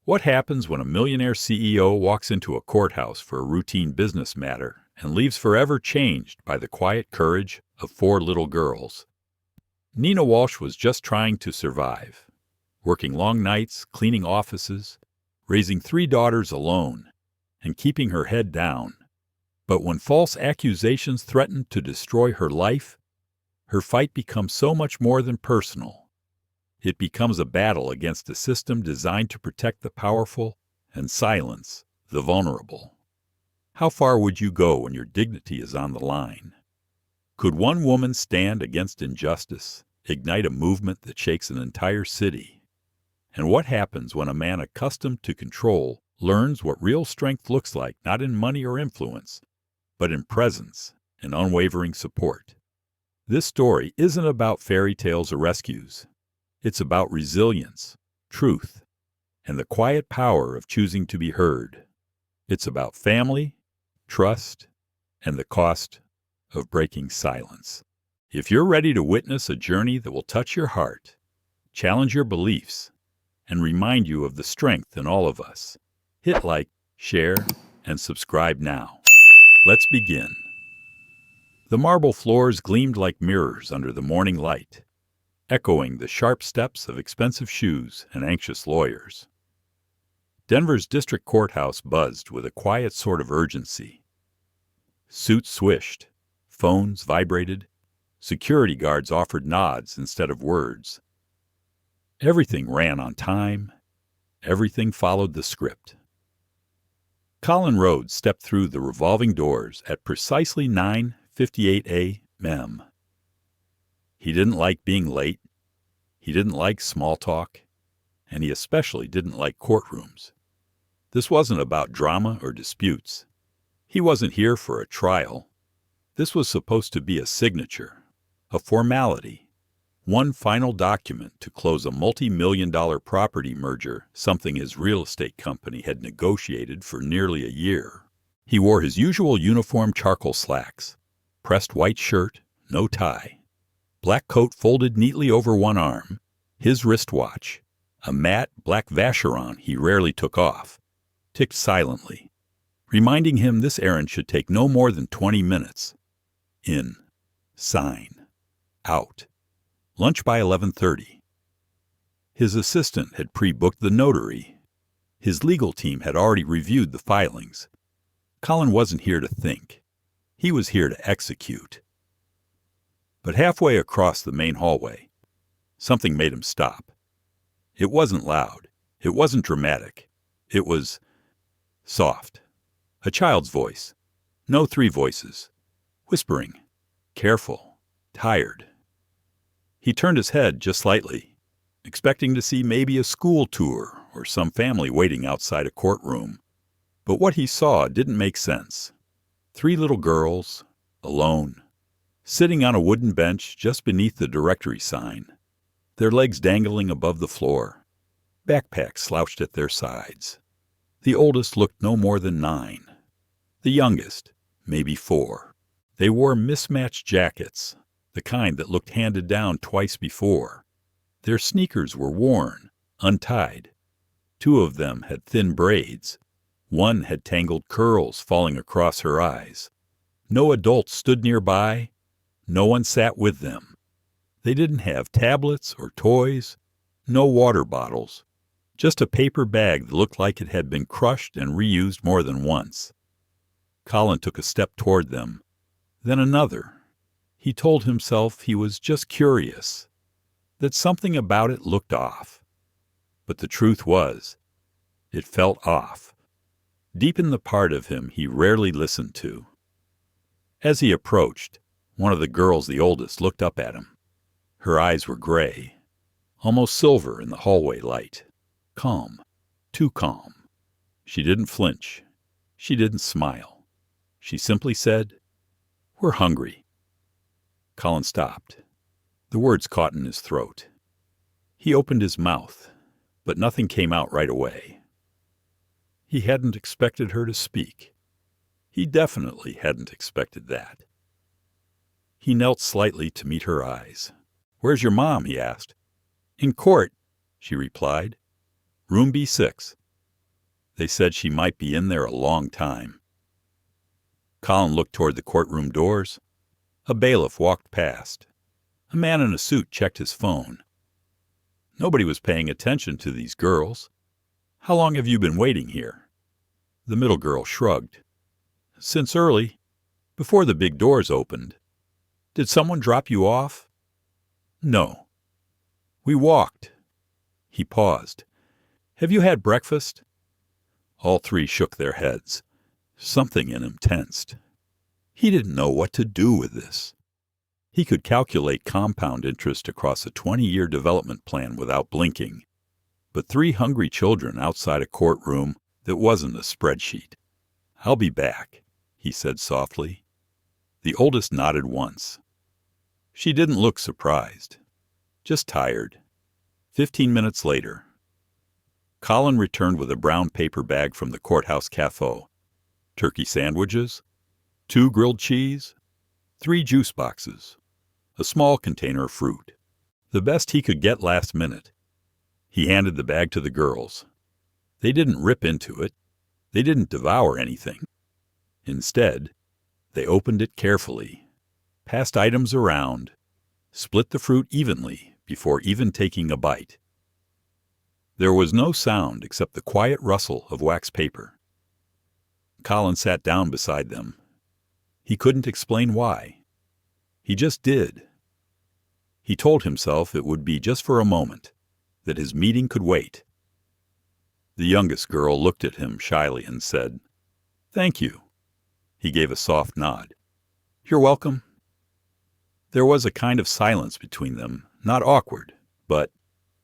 What happens when a millionaire CEO walks into a courthouse for a routine business matter and leaves forever changed by the quiet courage of four little girls? Nina Walsh was just trying to survive, working long nights, cleaning offices, raising three daughters alone, and keeping her head down. But when false accusations threatened to destroy her life, her fight becomes so much more than personal. It becomes a battle against a system designed to protect the powerful and silence the vulnerable. How far would you go when your dignity is on the line? Could one woman stand against injustice, ignite a movement that shakes an entire city? And what happens when a man accustomed to control learns what real strength looks like, not in money or influence, but in presence and unwavering support? This story isn't about fairy tales or rescues. It's about resilience, truth, and the quiet power of choosing to be heard. It's about family, trust, and the cost of breaking silence. If you're ready to witness a journey that will touch your heart, challenge your beliefs, and remind you of the strength in all of us, hit like, share, and subscribe now. Let's begin. The marble floors gleamed like mirrors under the morning light, echoing the sharp steps of expensive shoes and anxious lawyers. Denver's district courthouse buzzed with a quiet sort of urgency. Suits swished, phones vibrated, security guards offered nods instead of words. Everything ran on time, everything followed the script. Colin Rhodes stepped through the revolving doors at precisely 9:58 a.m. He didn't like being late, he didn't like small talk, and he especially didn't like courtrooms. This wasn't about drama or disputes. He wasn't here for a trial. This was supposed to be a signature, a formality, one final document to close a multi-million-dollar property merger, something his real estate company had negotiated for nearly a year. He wore his usual uniform charcoal slacks, pressed white shirt, no tie, black coat folded neatly over one arm, his wristwatch, a matte black Vacheron he rarely took off, ticked silently, reminding him this errand should take no more than 20 minutes. In, sign, out, lunch by 11:30. His assistant had pre-booked the notary. His legal team had already reviewed the filings. Colin wasn't here to think. He was here to execute. But halfway across the main hallway, something made him stop. It wasn't loud. It wasn't dramatic. It was soft. A child's voice. No three voices. Whispering. Careful. Tired. He turned his head just slightly, expecting to see maybe a school tour or some family waiting outside a courtroom. But what he saw didn't make sense. Three little girls, alone, sitting on a wooden bench just beneath the directory sign, their legs dangling above the floor, backpacks slouched at their sides. The oldest looked no more than 9. The youngest, maybe 4. They wore mismatched jackets, the kind that looked handed down twice before. Their sneakers were worn, untied. 2 of them had thin braids. One had tangled curls falling across her eyes. No adult stood nearby. No one sat with them. They didn't have tablets or toys, no water bottles, just a paper bag that looked like it had been crushed and reused more than once. Colin took a step toward them, then another. He told himself he was just curious, that something about it looked off. But the truth was, it felt off, deep in the part of him he rarely listened to. As he approached, one of the girls, the oldest, looked up at him. Her eyes were gray, almost silver in the hallway light. Calm, too calm. She didn't flinch. She didn't smile. She simply said, "We're hungry." Colin stopped. The words caught in his throat. He opened his mouth, but nothing came out right away. He hadn't expected her to speak. He definitely hadn't expected that. He knelt slightly to meet her eyes. "Where's your mom?" he asked. "In court," she replied. "Room B6. They said she might be in there a long time. Colin looked toward the courtroom doors. A bailiff walked past. A man in a suit checked his phone. Nobody was paying attention to these girls. How long have you been waiting here? The middle girl shrugged. Since early, before the big doors opened. Did someone drop you off? No. We walked. He paused. Have you had breakfast? All three shook their heads. Something in him tensed. He didn't know what to do with this. He could calculate compound interest across a 20-year development plan without blinking. But 3 hungry children outside a courtroom, that wasn't a spreadsheet. I'll be back, he said softly. The oldest nodded once. She didn't look surprised, just tired. 15 minutes later, Colin returned with a brown paper bag from the courthouse cafe. Turkey sandwiches, 2 grilled cheese, 3 juice boxes, a small container of fruit, the best he could get last minute. He handed the bag to the girls. They didn't rip into it. They didn't devour anything. Instead, they opened it carefully, passed items around, split the fruit evenly before even taking a bite. There was no sound except the quiet rustle of wax paper. Colin sat down beside them. He couldn't explain why. He just did. He told himself it would be just for a moment, that his meeting could wait. The youngest girl looked at him shyly and said, "Thank you." He gave a soft nod. "You're welcome." There was a kind of silence between them, not awkward, but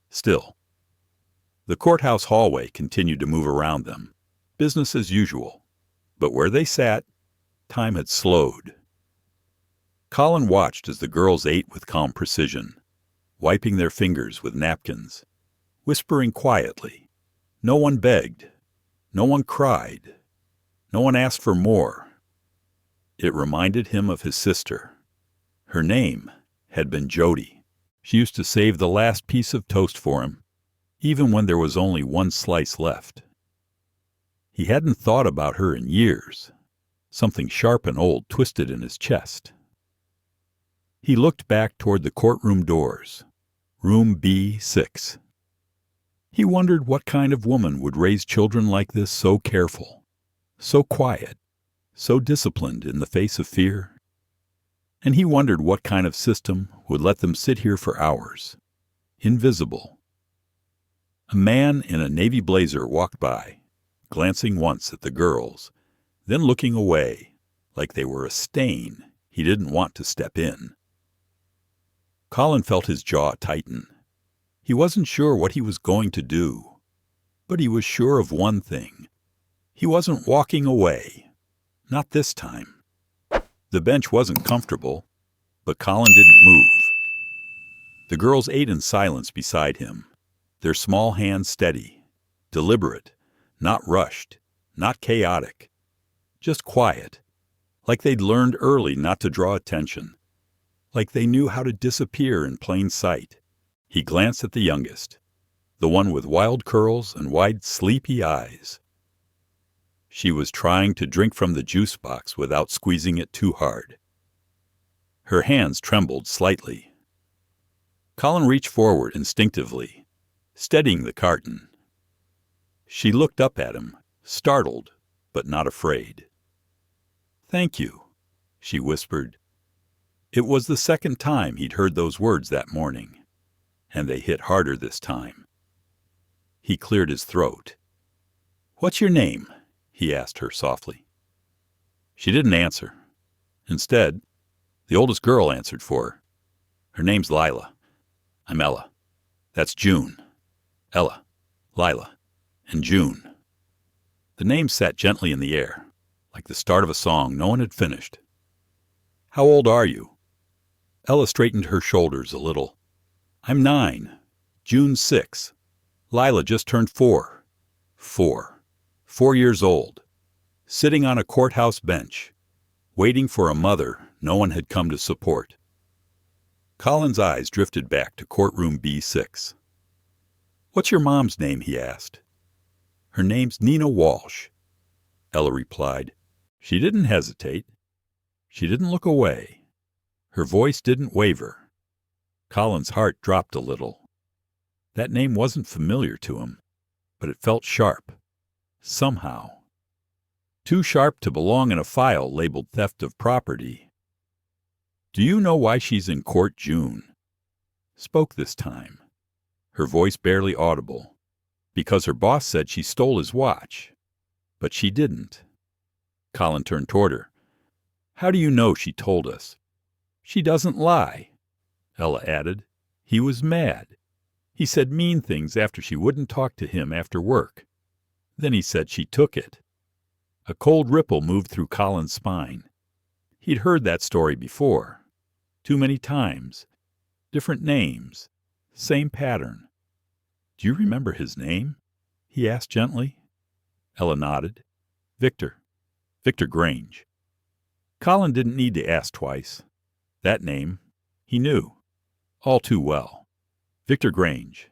still. The courthouse hallway continued to move around them, business as usual. But where they sat, time had slowed. Colin watched as the girls ate with calm precision, wiping their fingers with napkins, whispering quietly. No one begged. No one cried. No one asked for more. It reminded him of his sister. Her name had been Jody. She used to save the last piece of toast for him, even when there was only one slice left. He hadn't thought about her in years. Something sharp and old twisted in his chest. He looked back toward the courtroom doors, room B6. He wondered what kind of woman would raise children like this, so careful, so quiet, so disciplined in the face of fear. And he wondered what kind of system would let them sit here for hours, invisible. A man in a navy blazer walked by, glancing once at the girls, then looking away, like they were a stain he didn't want to step in. Colin felt his jaw tighten. He wasn't sure what he was going to do, but he was sure of one thing. He wasn't walking away. Not this time. The bench wasn't comfortable, but Colin didn't move. The girls ate in silence beside him, their small hands steady, deliberate, not rushed, not chaotic, just quiet, like they'd learned early not to draw attention, like they knew how to disappear in plain sight. He glanced at the youngest, the one with wild curls and wide, sleepy eyes. She was trying to drink from the juice box without squeezing it too hard. Her hands trembled slightly. Colin reached forward instinctively, steadying the carton. She looked up at him, startled, but not afraid. "Thank you," she whispered. It was the second time he'd heard those words that morning, and they hit harder this time. He cleared his throat. "What's your name?" he asked her softly. She didn't answer. Instead, the oldest girl answered for her. "Her name's Lila. I'm Ella. That's June. Ella, Lila, and June." The names sat gently in the air, like the start of a song no one had finished. "How old are you?" Ella straightened her shoulders a little. "I'm 9. June's 6. Lila just turned 4. 4 years old. Sitting on a courthouse bench, waiting for a mother no one had come to support." Colin's eyes drifted back to courtroom B6. "What's your mom's name?" he asked. Her name's Nina Walsh, Ella replied. She didn't hesitate. She didn't look away. Her voice didn't waver. Colin's heart dropped a little. That name wasn't familiar to him, but it felt sharp. Somehow. Too sharp to belong in a file labeled theft of property. Do you know why she's in court, June? Spoke this time. Her voice barely audible. Because her boss said she stole his watch. But she didn't. Colin turned toward her. How do you know she told us? She doesn't lie, Ella added. He was mad. He said mean things after she wouldn't talk to him after work. Then he said she took it. A cold ripple moved through Colin's spine. He'd heard that story before. Too many times. Different names. Same pattern. Do you remember his name? He asked gently. Ella nodded. Victor Grange. Colin didn't need to ask twice. That name, he knew. All too well. Victor Grange,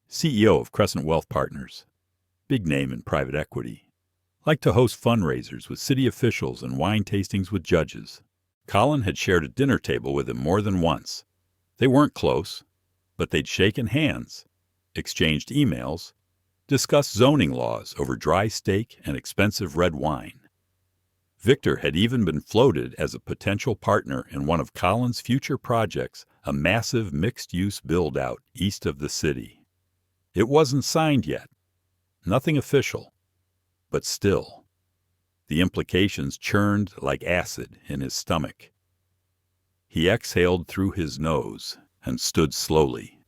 CEO of Crescent Wealth Partners. Big name in private equity. Liked to host fundraisers with city officials and wine tastings with judges. Colin had shared a dinner table with him more than once. They weren't close, but they'd shaken hands, exchanged emails, discussed zoning laws over dry steak and expensive red wine. Victor had even been floated as a potential partner in one of Colin's future projects, a massive mixed-use build-out east of the city. It wasn't signed yet. Nothing official. But still, the implications churned like acid in his stomach. He exhaled through his nose and stood slowly.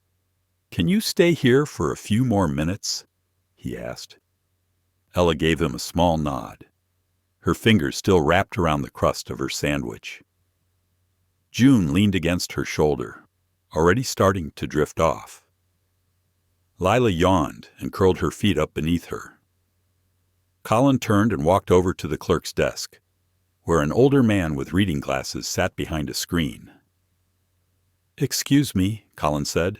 Can you stay here for a few more minutes? He asked. Ella gave him a small nod. Her fingers still wrapped around the crust of her sandwich. June leaned against her shoulder, already starting to drift off. Lila yawned and curled her feet up beneath her. Colin turned and walked over to the clerk's desk, where an older man with reading glasses sat behind a screen. Excuse me, Colin said,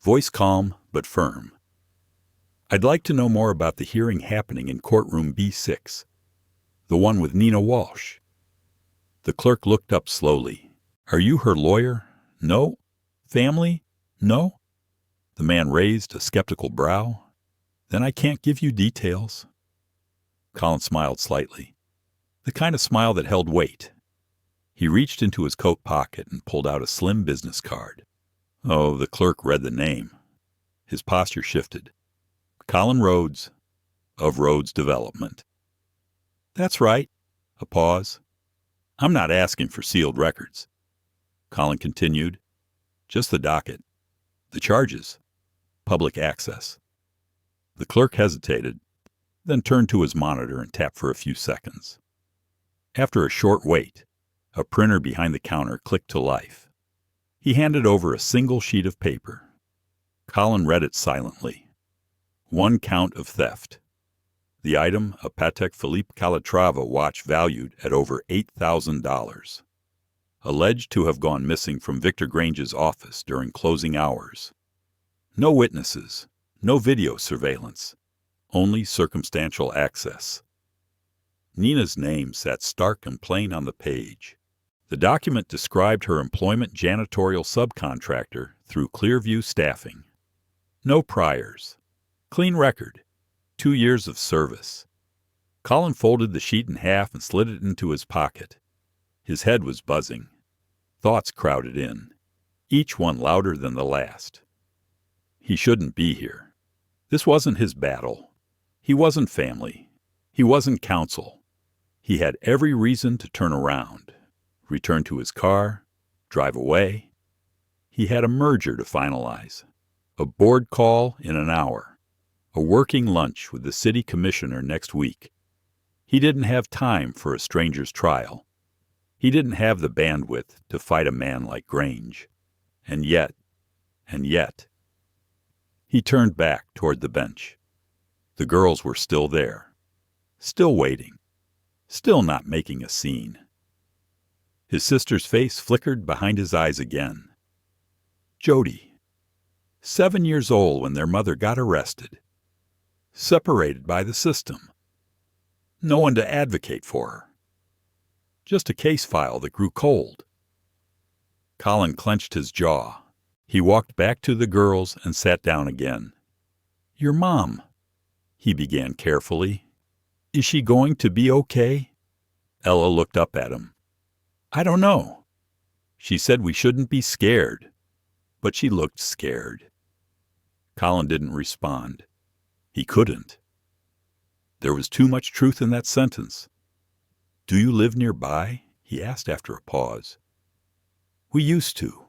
voice calm but firm. I'd like to know more about the hearing happening in courtroom B6. The one with Nina Walsh. The clerk looked up slowly. Are you her lawyer? No? Family? No? The man raised a skeptical brow. Then I can't give you details. Colin smiled slightly. The kind of smile that held weight. He reached into his coat pocket and pulled out a slim business card. Oh, the clerk read the name. His posture shifted. Colin Rhodes, of Rhodes Development. That's right. A pause. I'm not asking for sealed records. Colin continued. Just the docket. The charges. Public access. The clerk hesitated, then turned to his monitor and tapped for a few seconds. After a short wait, a printer behind the counter clicked to life. He handed over a single sheet of paper. Colin read it silently. 1 count of theft. The item, a Patek Philippe Calatrava watch valued at over $8,000. Alleged to have gone missing from Victor Grange's office during closing hours. No witnesses, no video surveillance, only circumstantial access. Nina's name sat stark and plain on the page. The document described her employment janitorial subcontractor through Clearview Staffing. No priors. Clean record. 2 years of service. Colin folded the sheet in half and slid it into his pocket. His head was buzzing. Thoughts crowded in, each one louder than the last. He shouldn't be here. This wasn't his battle. He wasn't family. He wasn't counsel. He had every reason to turn around, return to his car, drive away. He had a merger to finalize, a board call in an hour, a working lunch with the city commissioner next week. He didn't have time for a stranger's trial. He didn't have the bandwidth to fight a man like Grange. And yet, he turned back toward the bench. The girls were still there, still waiting, still not making a scene. His sister's face flickered behind his eyes again. Jody, 7 years old when their mother got arrested. separated by the system. No one to advocate for her. Just a case file that grew cold. Colin clenched his jaw. He walked back to the girls and sat down again. "Your mom," he began carefully. "Is she going to be okay?" Ella looked up at him. "I don't know. She said we shouldn't be scared, but she looked scared." Colin didn't respond. He couldn't. There was too much truth in that sentence. "Do you live nearby?" he asked after a pause. "We used to.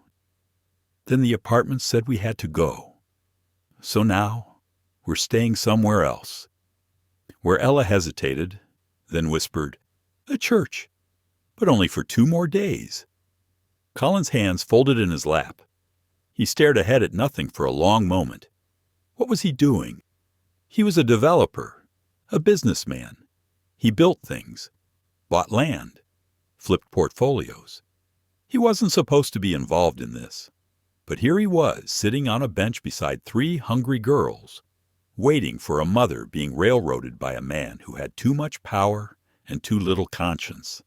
Then the apartment said we had to go. So now we're staying somewhere else." Where Ella hesitated, then whispered, "A church, but only for 2 more days." Colin's hands folded in his lap. He stared ahead at nothing for a long moment. What was he doing? He was a developer, a businessman. He built things, bought land, flipped portfolios. He wasn't supposed to be involved in this. But here he was, sitting on a bench beside 3 hungry girls, waiting for a mother being railroaded by a man who had too much power and too little conscience.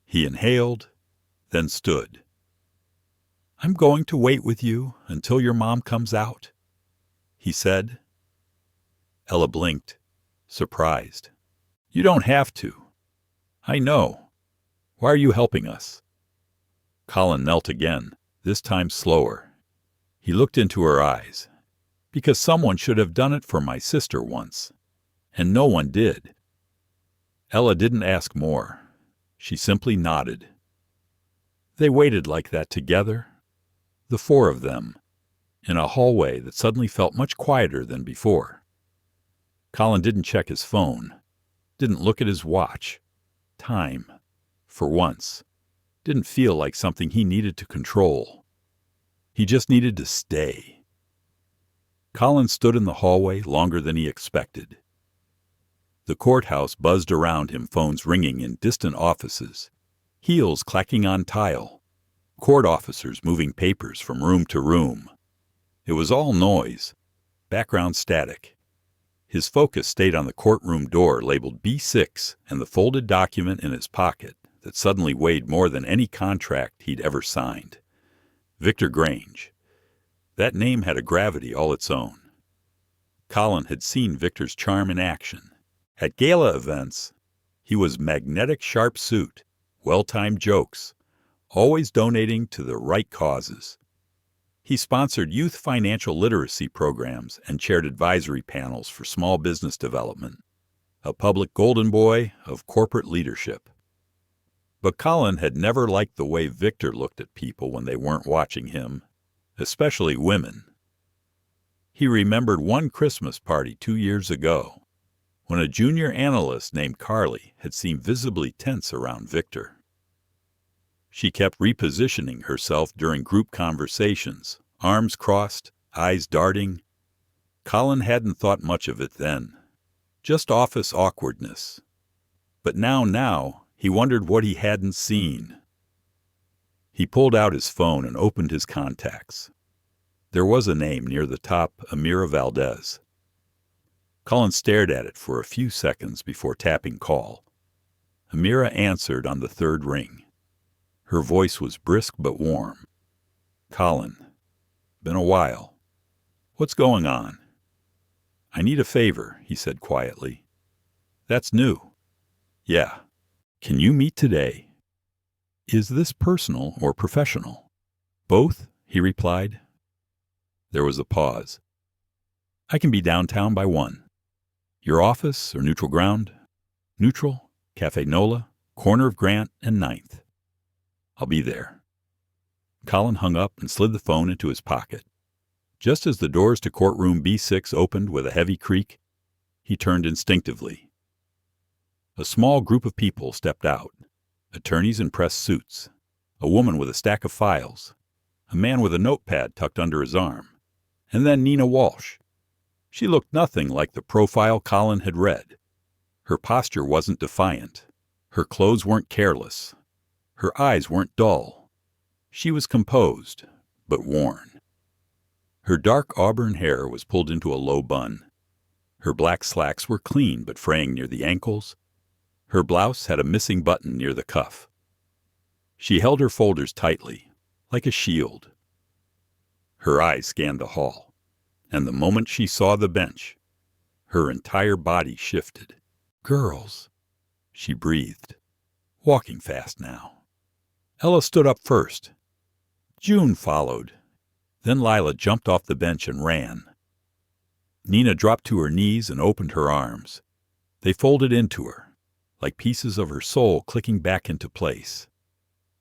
He inhaled, then stood. "I'm going to wait with you until your mom comes out," he said. Ella blinked, surprised. "You don't have to. I know. Why are you helping us?" Colin knelt again, this time slower. He looked into her eyes. "Because someone should have done it for my sister once, and no one did." Ella didn't ask more. She simply nodded. They waited like that together, the 4 of them, in a hallway that suddenly felt much quieter than before. Colin didn't check his phone, didn't look at his watch. Time, for once, didn't feel like something he needed to control. He just needed to stay. Colin stood in the hallway longer than he expected. The courthouse buzzed around him, phones ringing in distant offices, heels clacking on tile, court officers moving papers from room to room. It was all noise, background static. His focus stayed on the courtroom door labeled B6 and the folded document in his pocket that suddenly weighed more than any contract he'd ever signed. Victor Grange. That name had a gravity all its own. Colin had seen Victor's charm in action. At gala events, he was magnetic sharp suit, well-timed jokes, always donating to the right causes. He sponsored youth financial literacy programs and chaired advisory panels for small business development, a public golden boy of corporate leadership. But Colin had never liked the way Victor looked at people when they weren't watching him, especially women. He remembered one Christmas party 2 years ago, when a junior analyst named Carly had seemed visibly tense around Victor. She kept repositioning herself during group conversations, arms crossed, eyes darting. Colin hadn't thought much of it then, just office awkwardness. But now, he wondered what he hadn't seen. He pulled out his phone and opened his contacts. There was a name near the top, Amira Valdez. Colin stared at it for a few seconds before tapping call. Amira answered on the 3rd ring. Her voice was brisk but warm. "Colin, been a while. What's going on?" "I need a favor," he said quietly. "That's new." "Yeah. Can you meet today?" "Is this personal or professional?" "Both," he replied. There was a pause. "I can be downtown by 1. Your office or neutral ground?" "Neutral, Cafe Nola, corner of Grant and 9th. "I'll be there." Colin hung up and slid the phone into his pocket. Just as the doors to courtroom B6 opened with a heavy creak, he turned instinctively. A small group of people stepped out, attorneys in press suits, a woman with a stack of files, a man with a notepad tucked under his arm, and then Nina Walsh. She looked nothing like the profile Colin had read. Her posture wasn't defiant. Her clothes weren't careless. Her eyes weren't dull. She was composed, but worn. Her dark auburn hair was pulled into a low bun. Her black slacks were clean but fraying near the ankles. Her blouse had a missing button near the cuff. She held her folders tightly, like a shield. Her eyes scanned the hall, and the moment she saw the bench, her entire body shifted. "Girls," she breathed, walking fast now. Ella stood up first. June followed. Then Lila jumped off the bench and ran. Nina dropped to her knees and opened her arms. They folded into her, like pieces of her soul clicking back into place.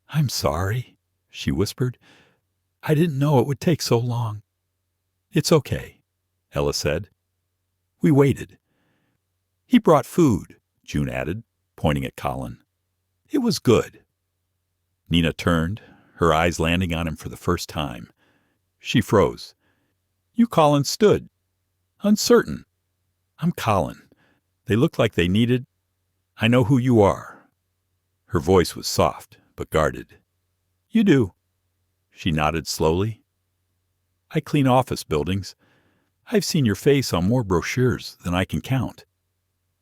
"I'm sorry," she whispered. "I didn't know it would take so long." "It's okay," Ella said. "We waited." "He brought food," June added, pointing at Colin. "It was good." Nina turned, her eyes landing on him for the first time. She froze. "You Colin stood. Uncertain." "I'm Colin. They looked like they needed. I know who you are." Her voice was soft, but guarded. "You do." She nodded slowly. "I clean office buildings. I've seen your face on more brochures than I can count.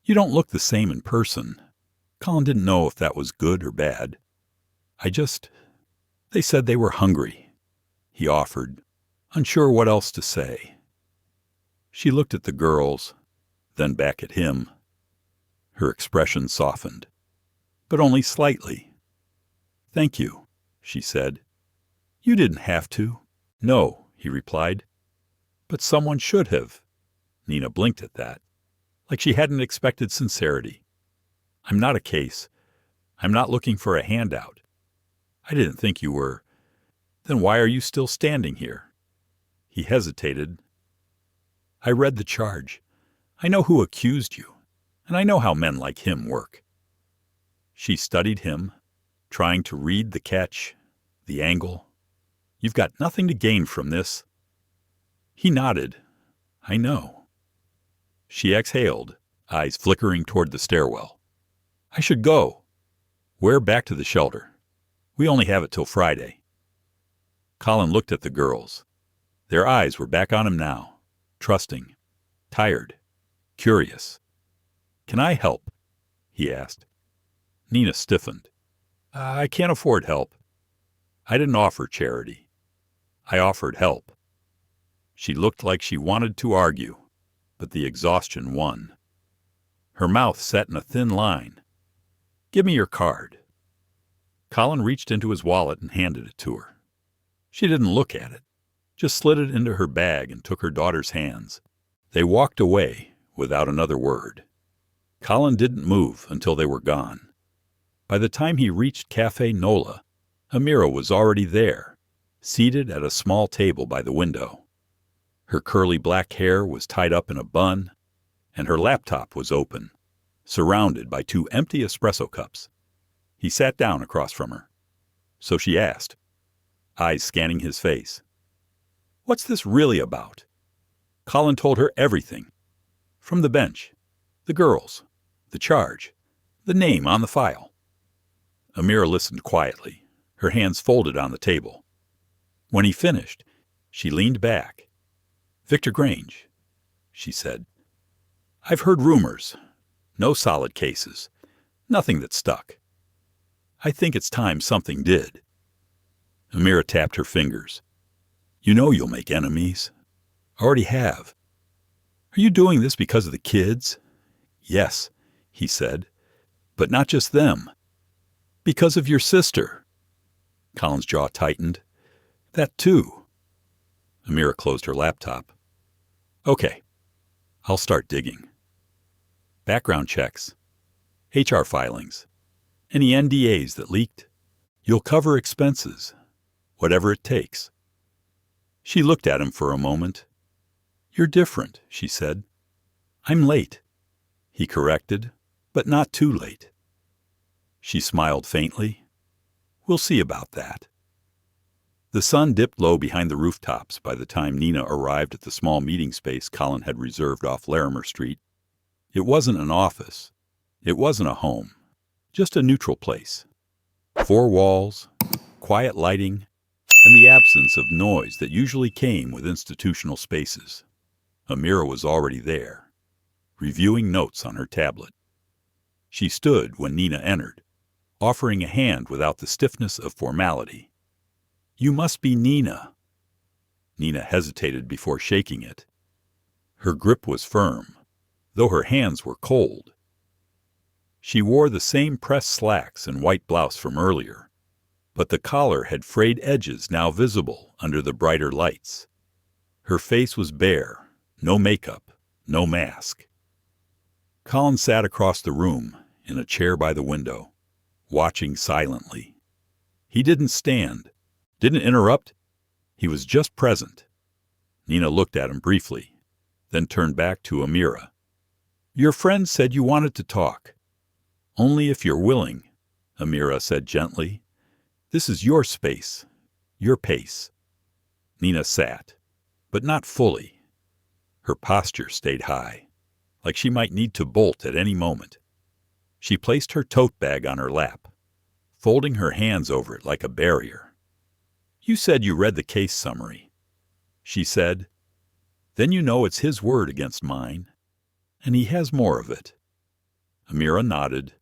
You don't look the same in person." Colin didn't know if that was good or bad. They said they were hungry," he offered, unsure what else to say. She looked at the girls, then back at him. Her expression softened, but only slightly. "Thank you," she said. "You didn't have to." "No," he replied. "But someone should have." Nina blinked at that, like she hadn't expected sincerity. "I'm not a case. I'm not looking for a handout. I didn't think you were. Then why are you still standing here?" He hesitated. "I read the charge. I know who accused you, and I know how men like him work." She studied him, trying to read the catch, the angle. "You've got nothing to gain from this." He nodded. "I know." She exhaled, eyes flickering toward the stairwell. "I should go." "We're back to the shelter. We only have it till Friday." Colin looked at the girls. Their eyes were back on him now, trusting, tired, curious. "Can I help?" he asked. Nina stiffened. "I can't afford help." "I didn't offer charity. I offered help." She looked like she wanted to argue, but the exhaustion won. Her mouth set in a thin line. "Give me your card." Colin reached into his wallet and handed it to her. She didn't look at it, just slid it into her bag and took her daughter's hands. They walked away without another word. Colin didn't move until they were gone. By the time he reached Café Nola, Amira was already there, seated at a small table by the window. Her curly black hair was tied up in a bun, and her laptop was open, surrounded by 2 empty espresso cups. He sat down across from her. So she asked, eyes scanning his face, "What's this really about?" Colin told her everything. From the bench, the girls, the charge, the name on the file. Amira listened quietly, her hands folded on the table. When he finished, she leaned back. "Victor Grange," she said. "I've heard rumors. No solid cases. Nothing that stuck. I think it's time something did." Amira tapped her fingers. "You know you'll make enemies. Already have." "Are you doing this because of the kids?" "Yes," he said. "But not just them. Because of your sister." Colin's jaw tightened. "That too." Amira closed her laptop. "Okay, I'll start digging. Background checks, HR filings, any NDAs that leaked. You'll cover expenses, whatever it takes." She looked at him for a moment. "You're different," she said. "I'm late," he corrected, "but not too late." She smiled faintly. "We'll see about that." The sun dipped low behind the rooftops by the time Nina arrived at the small meeting space Colin had reserved off Larimer Street. It wasn't an office. It wasn't a home. Just a neutral place. 4 walls, quiet lighting, and the absence of noise that usually came with institutional spaces. Amira was already there. reviewing notes on her tablet. She stood when Nina entered, offering a hand without the stiffness of formality. "You must be Nina." Nina hesitated before shaking it. Her grip was firm, though her hands were cold. She wore the same pressed slacks and white blouse from earlier, but the collar had frayed edges now visible under the brighter lights. Her face was bare, no makeup, no mask. Colin sat across the room, in a chair by the window, watching silently. He didn't stand, didn't interrupt. He was just present. Nina looked at him briefly, then turned back to Amira. "Your friend said you wanted to talk." "Only if you're willing," Amira said gently. "This is your space, your pace." Nina sat, but not fully. Her posture stayed high, like she might need to bolt at any moment. She placed her tote bag on her lap, folding her hands over it like a barrier. "You said you read the case summary," she said. "Then you know it's his word against mine, and he has more of it." Amira nodded.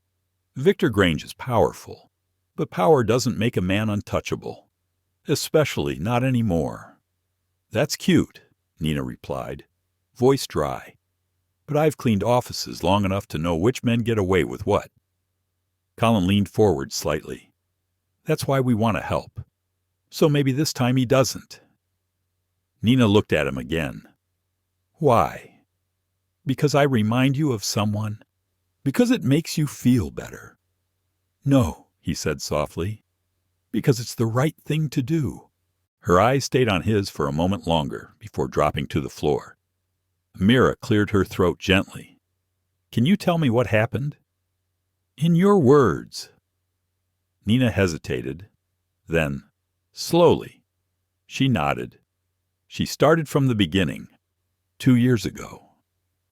"Victor Grange is powerful, but power doesn't make a man untouchable, especially not anymore." "That's cute," Nina replied, voice dry. "But I've cleaned offices long enough to know which men get away with what." Colin leaned forward slightly. "That's why we want to help. So maybe this time he doesn't." Nina looked at him again. "Why?" "Because I remind you of someone? Because it makes you feel better?" "No," he said softly. "Because it's the right thing to do." Her eyes stayed on his for a moment longer before dropping to the floor. Amira cleared her throat gently. "Can you tell me what happened?" "In your words." Nina hesitated. Then, slowly, she nodded. She started from the beginning, 2 years ago,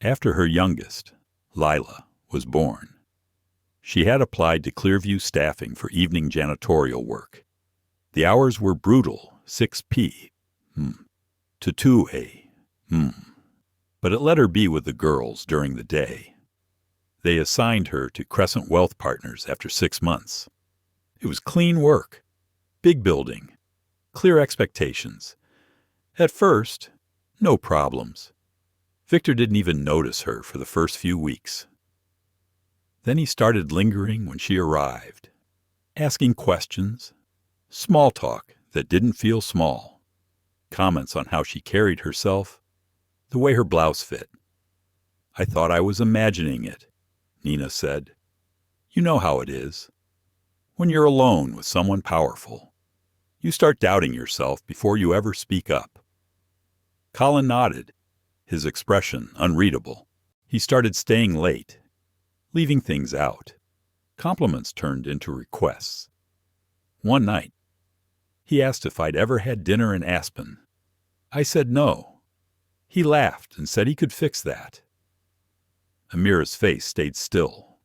after her youngest, Lila, was born. She had applied to Clearview staffing for evening janitorial work. The hours were brutal, 6 p.m. to 2 a.m. But it let her be with the girls during the day. They assigned her to Crescent Wealth Partners after 6 months. It was clean work, big building, clear expectations. At first, no problems. Victor didn't even notice her for the first few weeks. Then he started lingering when she arrived, asking questions, small talk that didn't feel small, comments on how she carried herself, the way her blouse fit. "I thought I was imagining it," Nina said. "You know how it is. When you're alone with someone powerful, you start doubting yourself before you ever speak up." Colin nodded, his expression unreadable. He started staying late, leaving things out. Compliments turned into requests. One night, he asked if I'd ever had dinner in Aspen. I said no. He laughed and said he could fix that. Amira's face stayed still.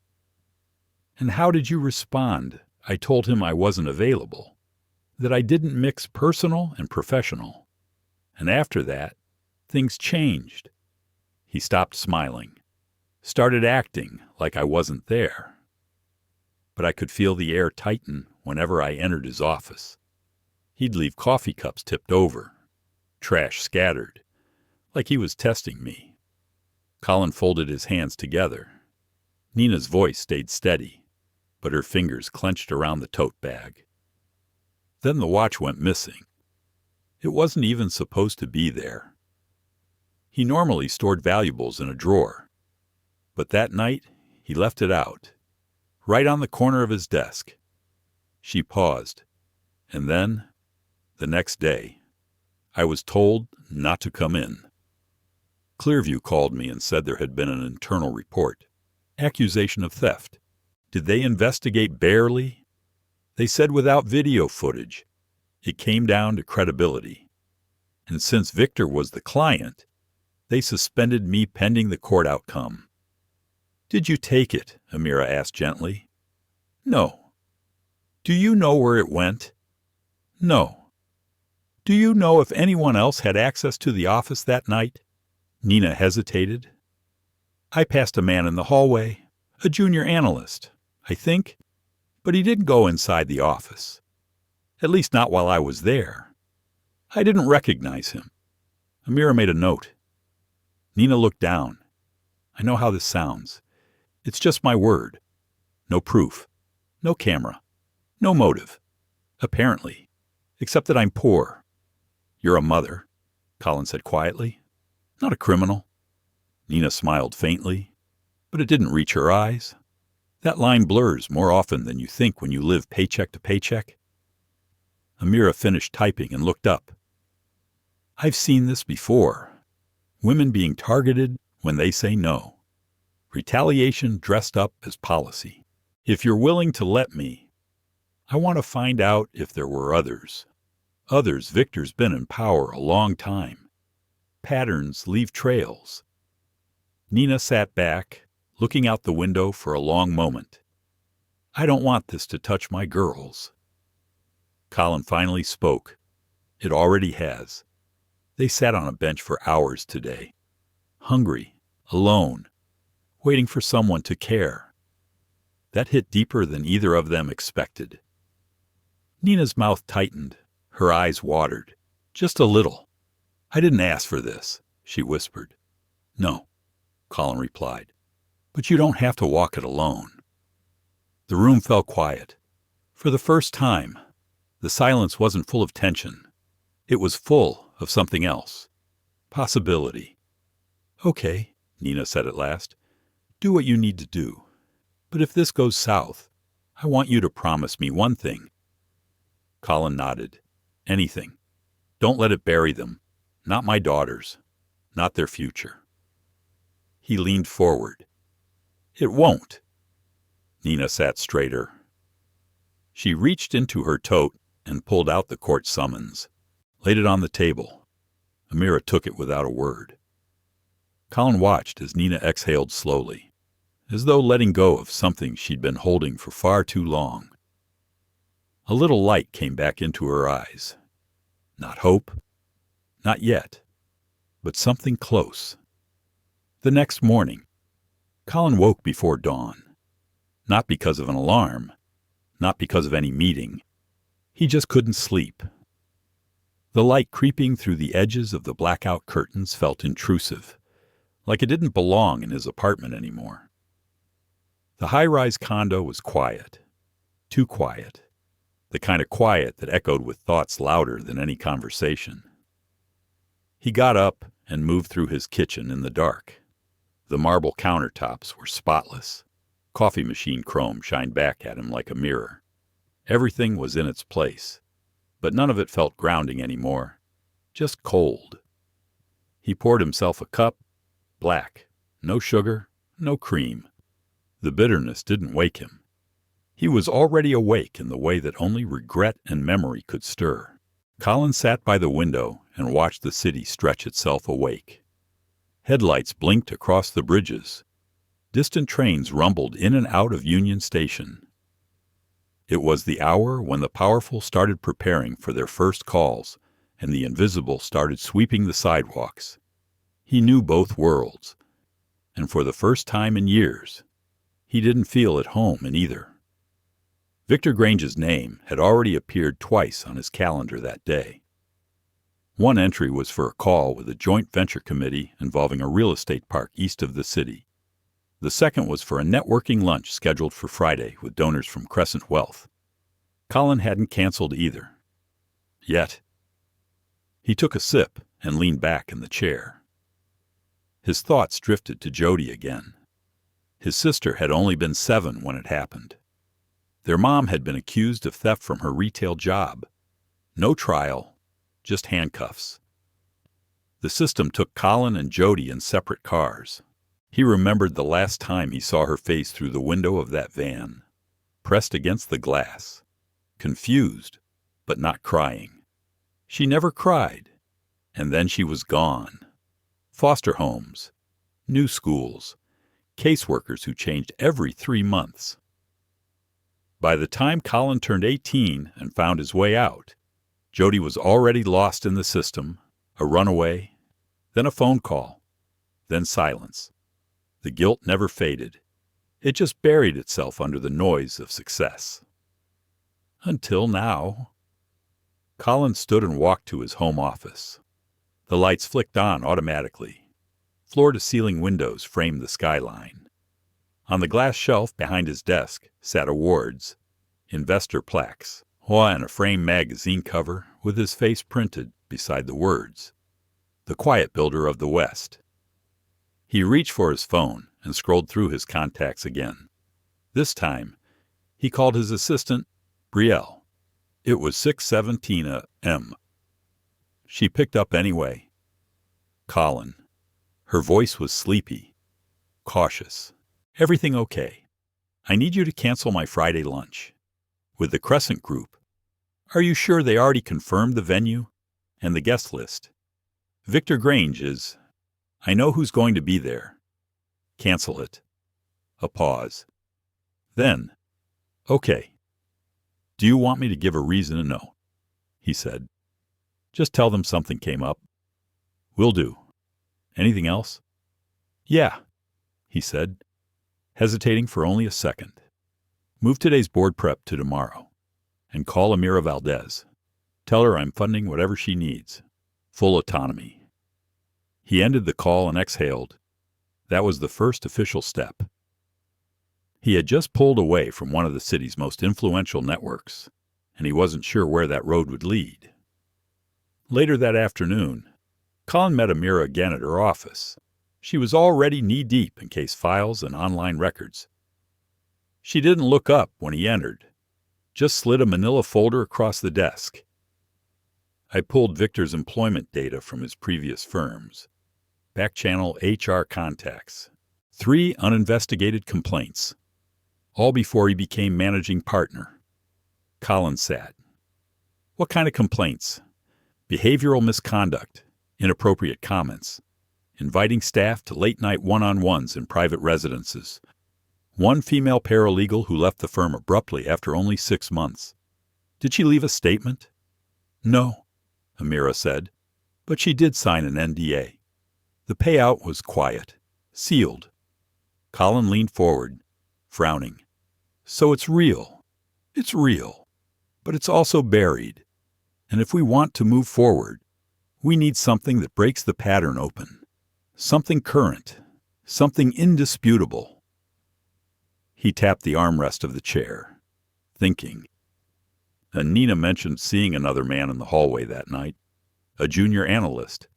"And how did you respond?" I told him I wasn't available, that I didn't mix personal and professional. And after that, things changed. He stopped smiling, started acting like I wasn't there. But I could feel the air tighten whenever I entered his office. He'd leave coffee cups tipped over, trash scattered, like he was testing me. Colin folded his hands together. Nina's voice stayed steady, but her fingers clenched around the tote bag. Then the watch went missing. It wasn't even supposed to be there. He normally stored valuables in a drawer, but that night he left it out, right on the corner of his desk. She paused, and then, the next day, I was told not to come in. Clearview called me and said there had been an internal report. Accusation of theft. Did they investigate barely? They said without video footage. It came down to credibility. And since Victor was the client, they suspended me pending the court outcome. "Did you take it?" Amira asked gently. "No." "Do you know where it went?" "No." "Do you know if anyone else had access to the office that night?" Nina hesitated. I passed a man in the hallway, a junior analyst, I think, but he didn't go inside the office. At least not while I was there. I didn't recognize him. Amira made a note. Nina looked down. I know how this sounds. It's just my word. No proof. No camera. No motive. Apparently. Except that I'm poor. You're a mother, Colin said quietly. Not a criminal. Nina smiled faintly, but it didn't reach her eyes. That line blurs more often than you think when you live paycheck to paycheck. Amira finished typing and looked up. I've seen this before. Women being targeted when they say no. Retaliation dressed up as policy. If you're willing to let me, I want to find out if there were others. Others. Victor's been in power a long time. Patterns leave trails. Nina sat back, looking out the window for a long moment. I don't want this to touch my girls. Colin finally spoke. It already has. They sat on a bench for hours today. Hungry, alone, waiting for someone to care. That hit deeper than either of them expected. Nina's mouth tightened. Her eyes watered. Just a little. I didn't ask for this, she whispered. No, Colin replied. But you don't have to walk it alone. The room fell quiet. For the first time, the silence wasn't full of tension. It was full of something else. Possibility. Okay, Nina said at last. Do what you need to do. But if this goes south, I want you to promise me one thing. Colin nodded. Anything. Don't let it bury them. Not my daughters. Not their future. He leaned forward. It won't. Nina sat straighter. She reached into her tote and pulled out the court summons. Laid it on the table. Amira took it without a word. Colin watched as Nina exhaled slowly, as though letting go of something she'd been holding for far too long. A little light came back into her eyes. Not hope. Not yet. But something close. The next morning, Colin woke before dawn. Not because of an alarm. Not because of any meeting. He just couldn't sleep. The light creeping through the edges of the blackout curtains felt intrusive, like it didn't belong in his apartment anymore. The high-rise condo was quiet. Too quiet. The kind of quiet that echoed with thoughts louder than any conversation. He got up and moved through his kitchen in the dark. The marble countertops were spotless. Coffee machine chrome shined back at him like a mirror. Everything was in its place, but none of it felt grounding anymore. Just cold. He poured himself a cup, black. No sugar, no cream. The bitterness didn't wake him. He was already awake in the way that only regret and memory could stir. Colin sat by the window and watched the city stretch itself awake. Headlights blinked across the bridges. Distant trains rumbled in and out of Union Station. It was the hour when the powerful started preparing for their first calls and the invisible started sweeping the sidewalks. He knew both worlds, and for the first time in years, he didn't feel at home in either. Victor Grange's name had already appeared twice on his calendar that day. One entry was for a call with a joint venture committee involving a real estate park east of the city. The second was for a networking lunch scheduled for Friday with donors from Crescent Wealth. Colin hadn't canceled either. Yet. He took a sip and leaned back in the chair. His thoughts drifted to Jody again. His sister had only been 7 when it happened. Their mom had been accused of theft from her retail job. No trial, just handcuffs. The system took Colin and Jody in separate cars. He remembered the last time he saw her face through the window of that van, pressed against the glass, confused, but not crying. She never cried, and then she was gone. Foster homes, new schools, caseworkers who changed every 3 months. By the time Colin turned 18 and found his way out, Jody was already lost in the system, a runaway, then a phone call, then silence. The guilt never faded. It just buried itself under the noise of success. Until now. Colin stood and walked to his home office. The lights flicked on automatically. Floor-to-ceiling windows framed the skyline. On the glass shelf behind his desk sat awards, investor plaques, and a framed magazine cover with his face printed beside the words, "The Quiet Builder of the West." He reached for his phone and scrolled through his contacts again. This time, he called his assistant, Brielle. It was 6:17 a.m. She picked up anyway. Colin. Her voice was sleepy, cautious. "Everything okay? I need you to cancel my Friday lunch. With the Crescent Group. Are you sure they already confirmed the venue and the guest list? Victor Grange is. I know who's going to be there. Cancel it." A pause. Then, "Okay. Do you want me to give a reason or no?" he said. "Just tell them something came up." "Will do. Anything else?" "Yeah," he said, hesitating for only a second. "Move today's board prep to tomorrow. And call Amira Valdez. Tell her I'm funding whatever she needs. Full autonomy." He ended the call and exhaled. That was the first official step. He had just pulled away from one of the city's most influential networks, and he wasn't sure where that road would lead. Later that afternoon, Colin met Amira again at her office. She was already knee-deep in case files and online records. She didn't look up when he entered, just slid a manila folder across the desk. "I pulled Victor's employment data from his previous firms. Back-channel HR contacts. 3 uninvestigated complaints. All before he became managing partner." Colin sat. "What kind of complaints?" "Behavioral misconduct, inappropriate comments, inviting staff to late-night one-on-ones in private residences. One female paralegal who left the firm abruptly after only 6 months. Did she leave a statement?" "No," Amira said, "but she did sign an NDA. The payout was quiet, sealed." Colin leaned forward, frowning. "So it's real. It's real. But it's also buried. And if we want to move forward, we need something that breaks the pattern open. Something current. Something indisputable." He tapped the armrest of the chair, thinking. And Nina mentioned seeing another man in the hallway that night, a junior analyst.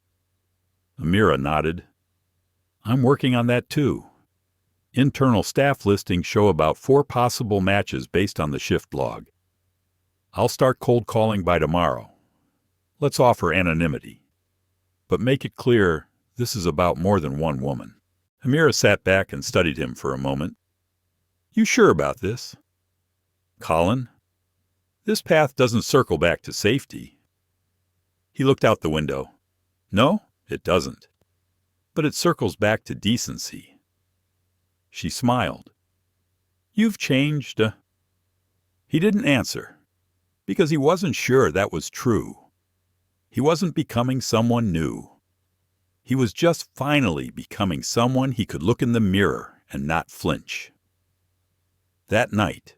Amira nodded. "I'm working on that too. Internal staff listings show about 4 possible matches based on the shift log. I'll start cold calling by tomorrow. Let's offer anonymity. But make it clear this is about more than one woman." Amira sat back and studied him for a moment. "You sure about this?" "Colin, this path doesn't circle back to safety." He looked out the window. "No, it doesn't. But it circles back to decency." She smiled. "You've changed." He didn't answer, because he wasn't sure that was true. He wasn't becoming someone new. He was just finally becoming someone he could look in the mirror and not flinch. That night,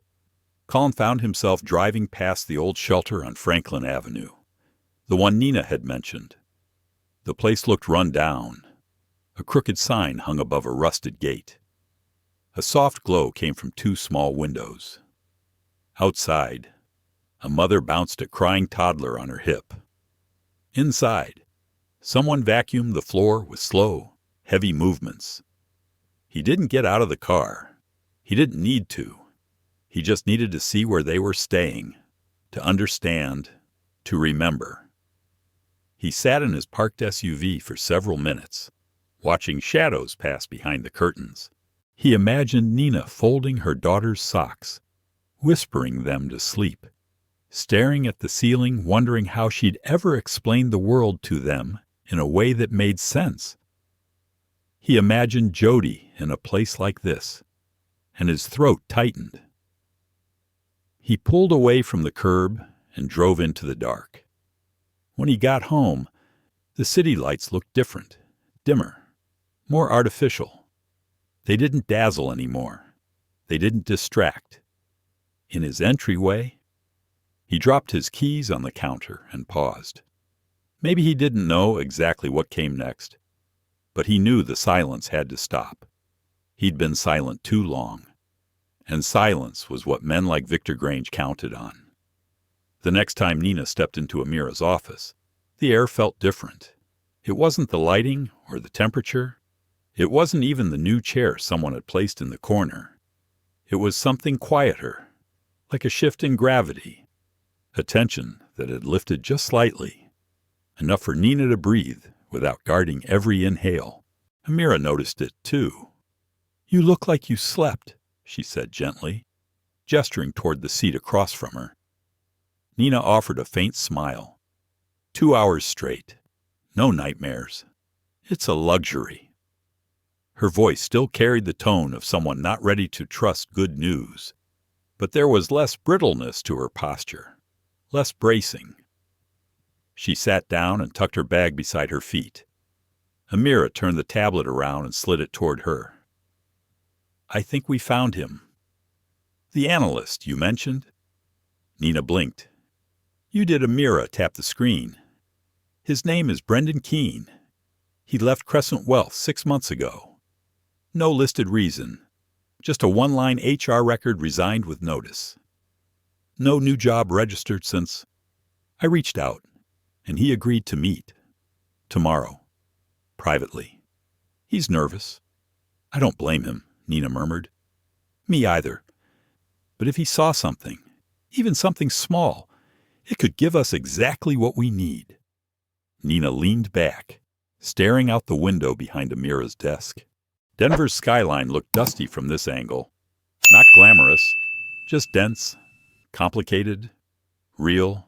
Colin found himself driving past the old shelter on Franklin Avenue, the one Nina had mentioned. The place looked run down. A crooked sign hung above a rusted gate. A soft glow came from 2 small windows. Outside, a mother bounced a crying toddler on her hip. Inside, someone vacuumed the floor with slow, heavy movements. He didn't get out of the car. He didn't need to. He just needed to see where they were staying, to understand, to remember. He sat in his parked SUV for several minutes, watching shadows pass behind the curtains. He imagined Nina folding her daughter's socks, whispering them to sleep, staring at the ceiling, wondering how she'd ever explain the world to them in a way that made sense. He imagined Jody in a place like this, and his throat tightened. He pulled away from the curb and drove into the dark. When he got home, the city lights looked different, dimmer, more artificial. They didn't dazzle anymore. They didn't distract. In his entryway, he dropped his keys on the counter and paused. Maybe he didn't know exactly what came next, but he knew the silence had to stop. He'd been silent too long, and silence was what men like Victor Grange counted on. The next time Nina stepped into Amira's office, the air felt different. It wasn't the lighting or the temperature. It wasn't even the new chair someone had placed in the corner. It was something quieter, like a shift in gravity, a tension that had lifted just slightly, enough for Nina to breathe without guarding every inhale. Amira noticed it, too. "You look like you slept," she said gently, gesturing toward the seat across from her. Nina offered a faint smile. 2 hours straight. No nightmares. It's a luxury. Her voice still carried the tone of someone not ready to trust good news, but there was less brittleness to her posture, less bracing. She sat down and tucked her bag beside her feet. Amira turned the tablet around and slid it toward her. "I think we found him." "The analyst you mentioned?" Nina blinked. "You did." Amira tapped the screen. "His name is Brendan Keene. He left Crescent Wealth 6 months ago. No listed reason. Just a one-line HR record, resigned with notice. No new job registered since. I reached out, and he agreed to meet. Tomorrow. Privately. He's nervous." "I don't blame him," Nina murmured. "Me either. But if he saw something, even something small, it could give us exactly what we need." Nina leaned back, staring out the window behind Amira's desk. Denver's skyline looked dusty from this angle. Not glamorous, just dense, complicated, real.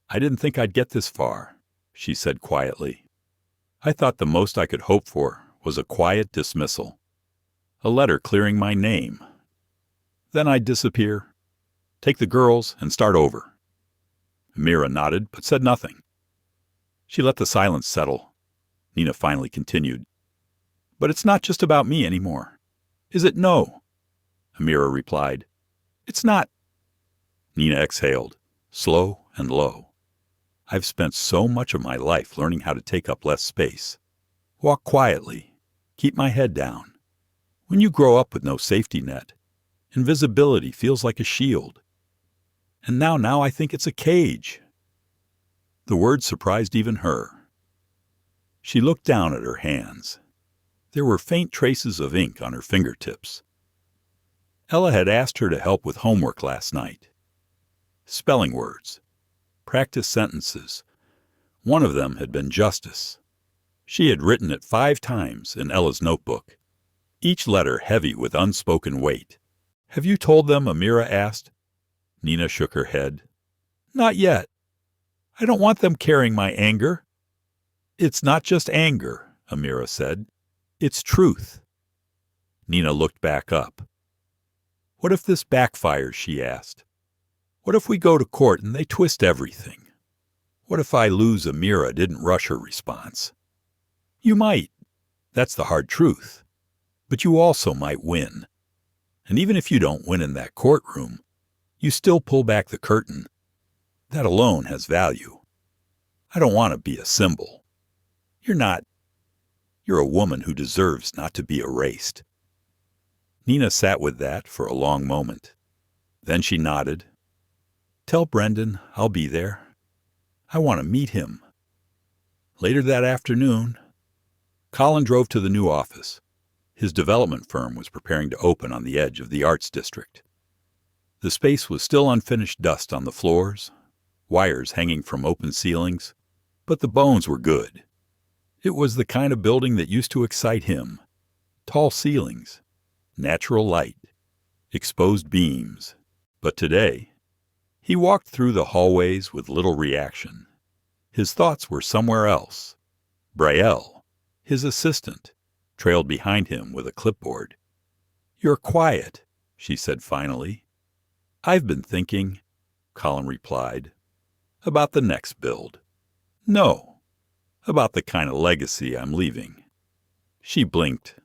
"I didn't think I'd get this far," she said quietly. "I thought the most I could hope for was a quiet dismissal. A letter clearing my name. Then I'd disappear, take the girls, and start over." Amira nodded, but said nothing. She let the silence settle. Nina finally continued. "But it's not just about me anymore." "Is it?" "No," Amira replied. "It's not." Nina exhaled, slow and low. "I've spent so much of my life learning how to take up less space, walk quietly, keep my head down. When you grow up with no safety net, invisibility feels like a shield. And now I think it's a cage." The word surprised even her. She looked down at her hands. There were faint traces of ink on her fingertips. Ella had asked her to help with homework last night. Spelling words. Practice sentences. One of them had been justice. She had written it 5 times in Ella's notebook, each letter heavy with unspoken weight. "Have you told them?" Amira asked. Nina shook her head. "Not yet. I don't want them carrying my anger." "It's not just anger," Amira said. "It's truth." Nina looked back up. "What if this backfires?" she asked. "What if we go to court and they twist everything? What if I lose?" Amira didn't rush her response. "You might. That's the hard truth. But you also might win. And even if you don't win in that courtroom, you still pull back the curtain. That alone has value. I don't want to be a symbol. You're not. You're a woman who deserves not to be erased." Nina sat with that for a long moment. Then she nodded. "Tell Brendan I'll be there. I want to meet him." Later that afternoon, Colin drove to the new office. His development firm was preparing to open on the edge of the Arts District. The space was still unfinished dust on the floors, wires hanging from open ceilings, but the bones were good. It was the kind of building that used to excite him. Tall ceilings, natural light, exposed beams. But today, he walked through the hallways with little reaction. His thoughts were somewhere else. Braille, his assistant, trailed behind him with a clipboard. "You're quiet," she said finally. "I've been thinking," Colin replied, "about the next build." "No, about the kind of legacy I'm leaving." She blinked.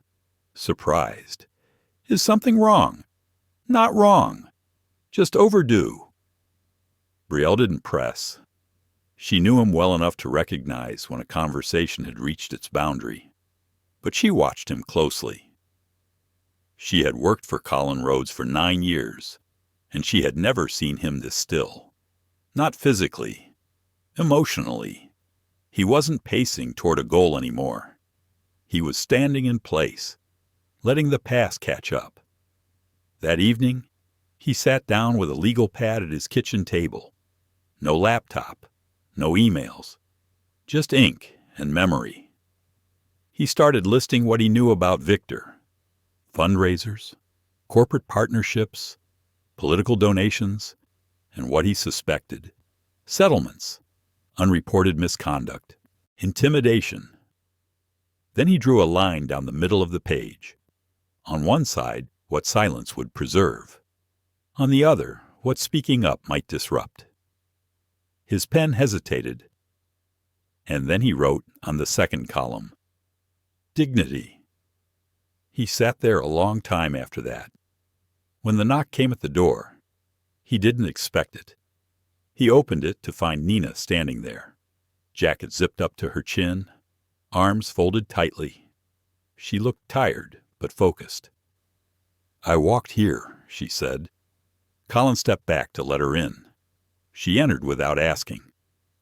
surprised. "Is something wrong?" "Not wrong. Just overdue." Brielle didn't press. She knew him well enough to recognize when a conversation had reached its boundary. But she watched him closely. She had worked for Colin Rhodes for 9 years, and she had never seen him this still. Not physically, emotionally. He wasn't pacing toward a goal anymore. He was standing in place, letting the past catch up. That evening, he sat down with a legal pad at his kitchen table. No laptop, no emails, just ink and memory. He started listing what he knew about Victor: fundraisers, corporate partnerships, political donations, and what he suspected: settlements, unreported misconduct, intimidation. Then he drew a line down the middle of the page. On one side, what silence would preserve. On the other, what speaking up might disrupt. His pen hesitated, and then he wrote on the second column, "Dignity." He sat there a long time after that. When the knock came at the door, he didn't expect it. He opened it to find Nina standing there, jacket zipped up to her chin, arms folded tightly. She looked tired but focused. "I walked here," she said. Colin stepped back to let her in. She entered without asking,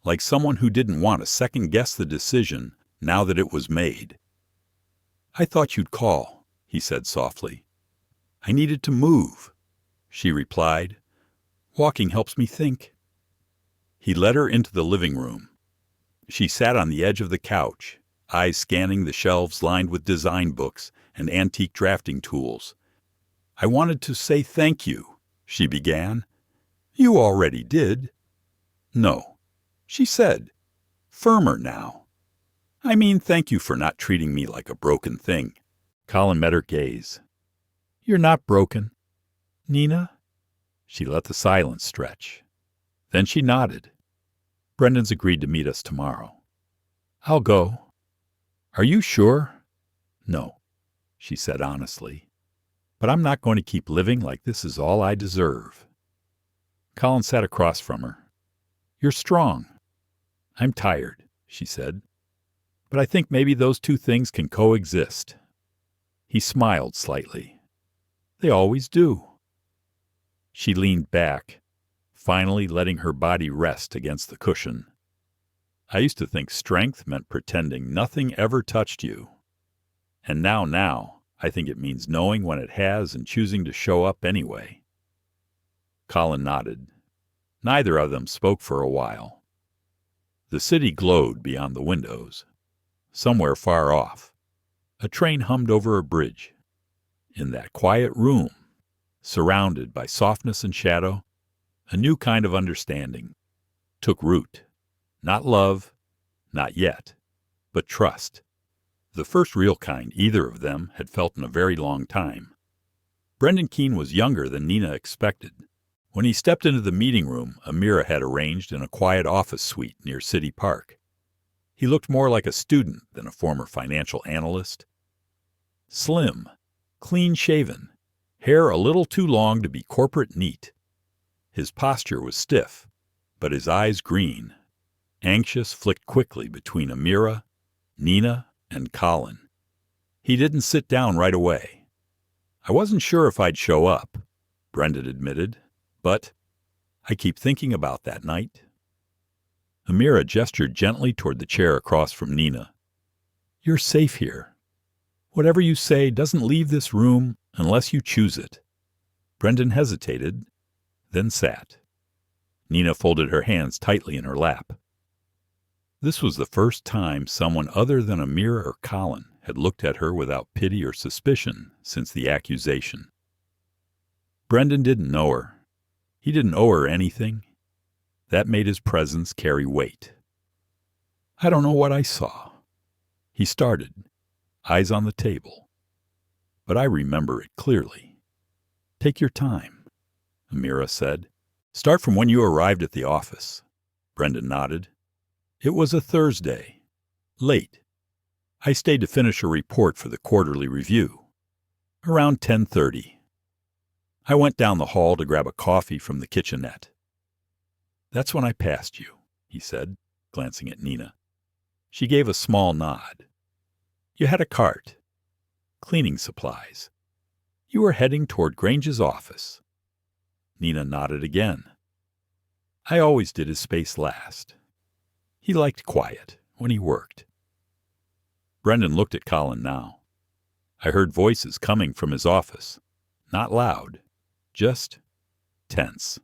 like someone who didn't want to second-guess the decision now that it was made. "I thought you'd call," he said softly. "I needed to move," she replied. "Walking helps me think." He led her into the living room. She sat on the edge of the couch, eyes scanning the shelves lined with design books and antique drafting tools. "I wanted to say thank you," she began. "You already did." "No," she said, firmer now. "I mean, thank you for not treating me like a broken thing." Colin met her gaze. "You're not broken, Nina." She let the silence stretch. Then she nodded. "Brendan's agreed to meet us tomorrow." "I'll go." "Are you sure?" "No," she said honestly. "But I'm not going to keep living like this is all I deserve." Colin sat across from her. "You're strong." "I'm tired," she said. "But I think maybe those two things can coexist." He smiled slightly. "They always do." She leaned back, finally letting her body rest against the cushion. "I used to think strength meant pretending nothing ever touched you. And now, I think it means knowing when it has and choosing to show up anyway." Colin nodded. Neither of them spoke for a while. The city glowed beyond the windows. Somewhere far off, a train hummed over a bridge. In that quiet room, surrounded by softness and shadow, a new kind of understanding took root. Not love, not yet, but trust. The first real kind either of them had felt in a very long time. Brendan Keene was younger than Nina expected. When he stepped into the meeting room Amira had arranged in a quiet office suite near City Park, he looked more like a student than a former financial analyst. Slim, clean-shaven, hair a little too long to be corporate neat. His posture was stiff, but his eyes green. Anxious flicked quickly between Amira, Nina, and Colin. He didn't sit down right away. "I wasn't sure if I'd show up," Brendan admitted, "but I keep thinking about that night." Amira gestured gently toward the chair across from Nina. "You're safe here. Whatever you say doesn't leave this room unless you choose it." Brendan hesitated, then sat. Nina folded her hands tightly in her lap. This was the first time someone other than Amira or Colin had looked at her without pity or suspicion since the accusation. Brendan didn't know her. He didn't owe her anything. That made his presence carry weight. "I don't know what I saw." He started, eyes on the table. "But I remember it clearly." "Take your time," Amira said. "Start from when you arrived at the office." Brendan nodded. "It was a Thursday. Late. I stayed to finish a report for the quarterly review. Around 10:30. I went down the hall to grab a coffee from the kitchenette. That's when I passed you, he said, glancing at Nina. She gave a small nod. You had a cart. Cleaning supplies. You were heading toward Grange's office. Nina nodded again. I always did his space last. He liked quiet when he worked. Brendan looked at Colin now. I heard voices coming from his office. Not loud, just tense.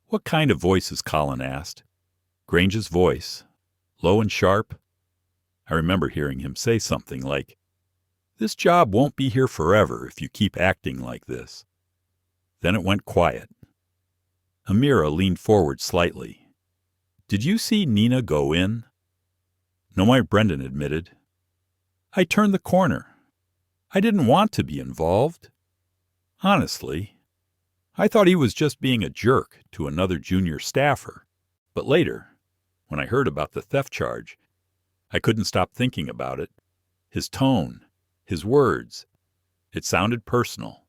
What kind of voices? Colin asked. Grange's voice, low and sharp. I remember hearing him say something like, "This job won't be here forever if you keep acting like this." Then it went quiet. Amira leaned forward slightly. Did you see Nina go in? No, my Brendan admitted. I turned the corner. I didn't want to be involved. Honestly, I thought he was just being a jerk to another junior staffer. But later, when I heard about the theft charge, I couldn't stop thinking about it. His tone, his words. It sounded personal.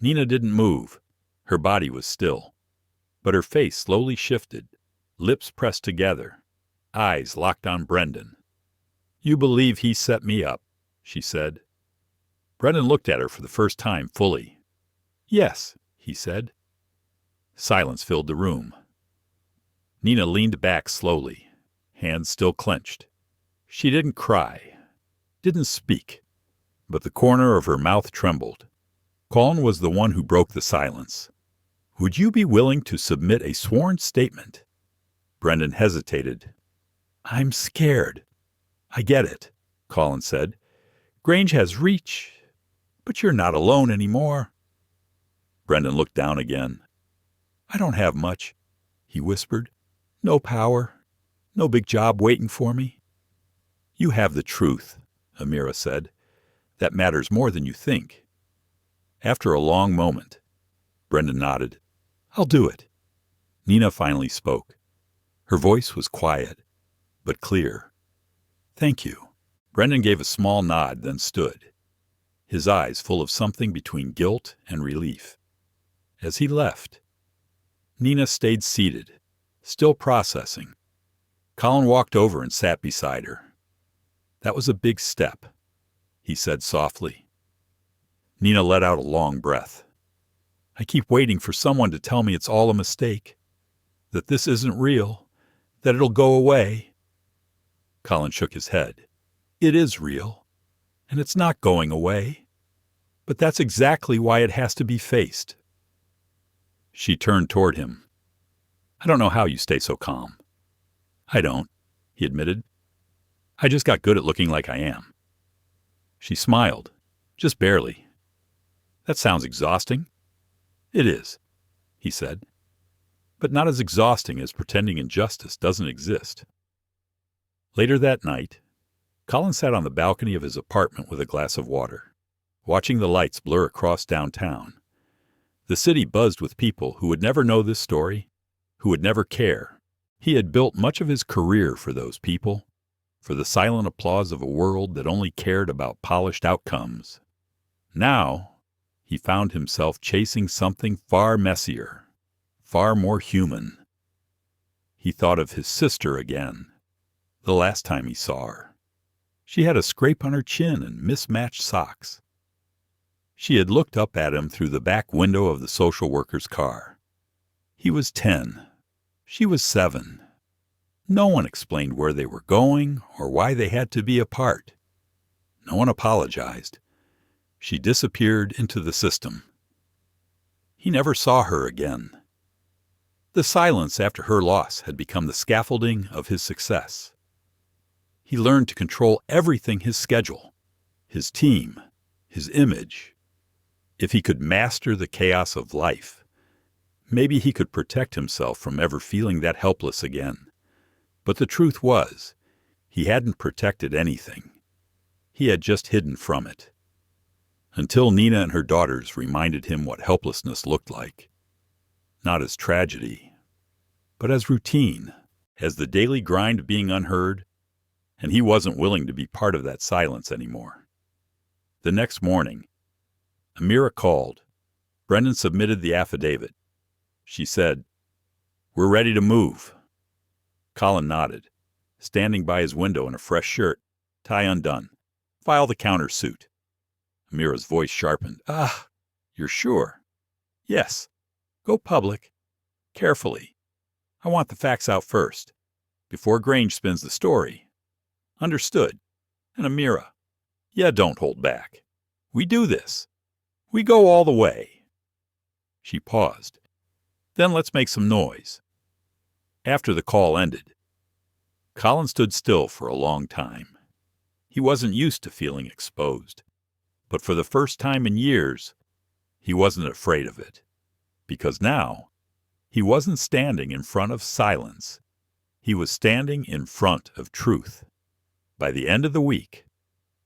Nina didn't move. Her body was still. But her face slowly shifted, lips pressed together, eyes locked on Brendan. You believe he set me up, she said. Brendan looked at her for the first time fully. Yes, he said. Silence filled the room. Nina leaned back slowly, hands still clenched. She didn't cry, didn't speak, but the corner of her mouth trembled. Colin was the one who broke the silence. Would you be willing to submit a sworn statement? Brendan hesitated. I'm scared. I get it, Colin said. Grange has reach, but you're not alone anymore. Brendan looked down again. I don't have much, he whispered. No power, no big job waiting for me. You have the truth, Amira said. That matters more than you think. After a long moment, Brendan nodded. I'll do it. Nina finally spoke. Her voice was quiet, but clear. Thank you. Brendan gave a small nod, then stood, his eyes full of something between guilt and relief. As he left, Nina stayed seated, still processing. Colin walked over and sat beside her. That was a big step, he said softly. Nina let out a long breath. I keep waiting for someone to tell me it's all a mistake, that this isn't real, that it'll go away. Colin shook his head. It is real, and it's not going away. But that's exactly why it has to be faced. She turned toward him. I don't know how you stay so calm. I don't, he admitted. I just got good at looking like I am. She smiled, just barely. That sounds exhausting. It is, he said, but not as exhausting as pretending injustice doesn't exist. Later that night, Colin sat on the balcony of his apartment with a glass of water, watching the lights blur across downtown. The city buzzed with people who would never know this story, who would never care. He had built much of his career for those people, for the silent applause of a world that only cared about polished outcomes. Now, he found himself chasing something far messier, far more human. He thought of his sister again, the last time he saw her. She had a scrape on her chin and mismatched socks. She had looked up at him through the back window of the social worker's car. He was 10. She was 7. No one explained where they were going or why they had to be apart. No one apologized. She disappeared into the system. He never saw her again. The silence after her loss had become the scaffolding of his success. He learned to control everything: his schedule, his team, his image. If he could master the chaos of life, maybe he could protect himself from ever feeling that helpless again. But the truth was, he hadn't protected anything. He had just hidden from it. Until Nina and her daughters reminded him what helplessness looked like. Not as tragedy, but as routine, as the daily grind of being unheard, and he wasn't willing to be part of that silence anymore. The next morning, Amira called. Brendan submitted the affidavit. She said, "We're ready to move." Colin nodded, standing by his window in a fresh shirt, tie undone. "File the countersuit." Amira's voice sharpened. "Ah, you're sure?" "Yes. Go public. Carefully. I want the facts out first, before Grange spins the story." "Understood." And Amira, "Yeah, don't hold back. We do this. We go all the way." She paused. "Then let's make some noise." After the call ended, Colin stood still for a long time. He wasn't used to feeling exposed, but for the first time in years, he wasn't afraid of it. Because now, he wasn't standing in front of silence. He was standing in front of truth. By the end of the week,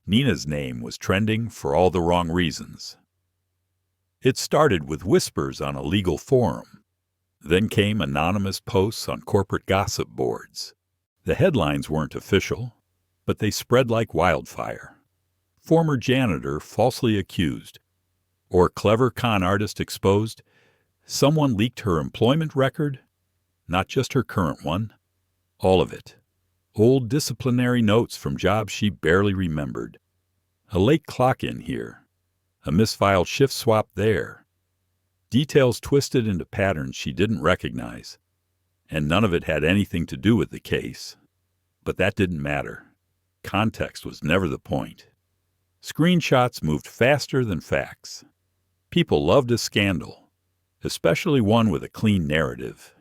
Nina's name was trending for all the wrong reasons. It started with whispers on a legal forum. Then came anonymous posts on corporate gossip boards. The headlines weren't official, but they spread like wildfire. Former janitor falsely accused, or clever con artist exposed. Someone leaked her employment record, not just her current one, all of it. Old disciplinary notes from jobs she barely remembered. A late clock-in here, a misfiled shift swap there. Details twisted into patterns she didn't recognize, and none of it had anything to do with the case. But that didn't matter. Context was never the point. Screenshots moved faster than facts. People loved a scandal, especially one with a clean narrative.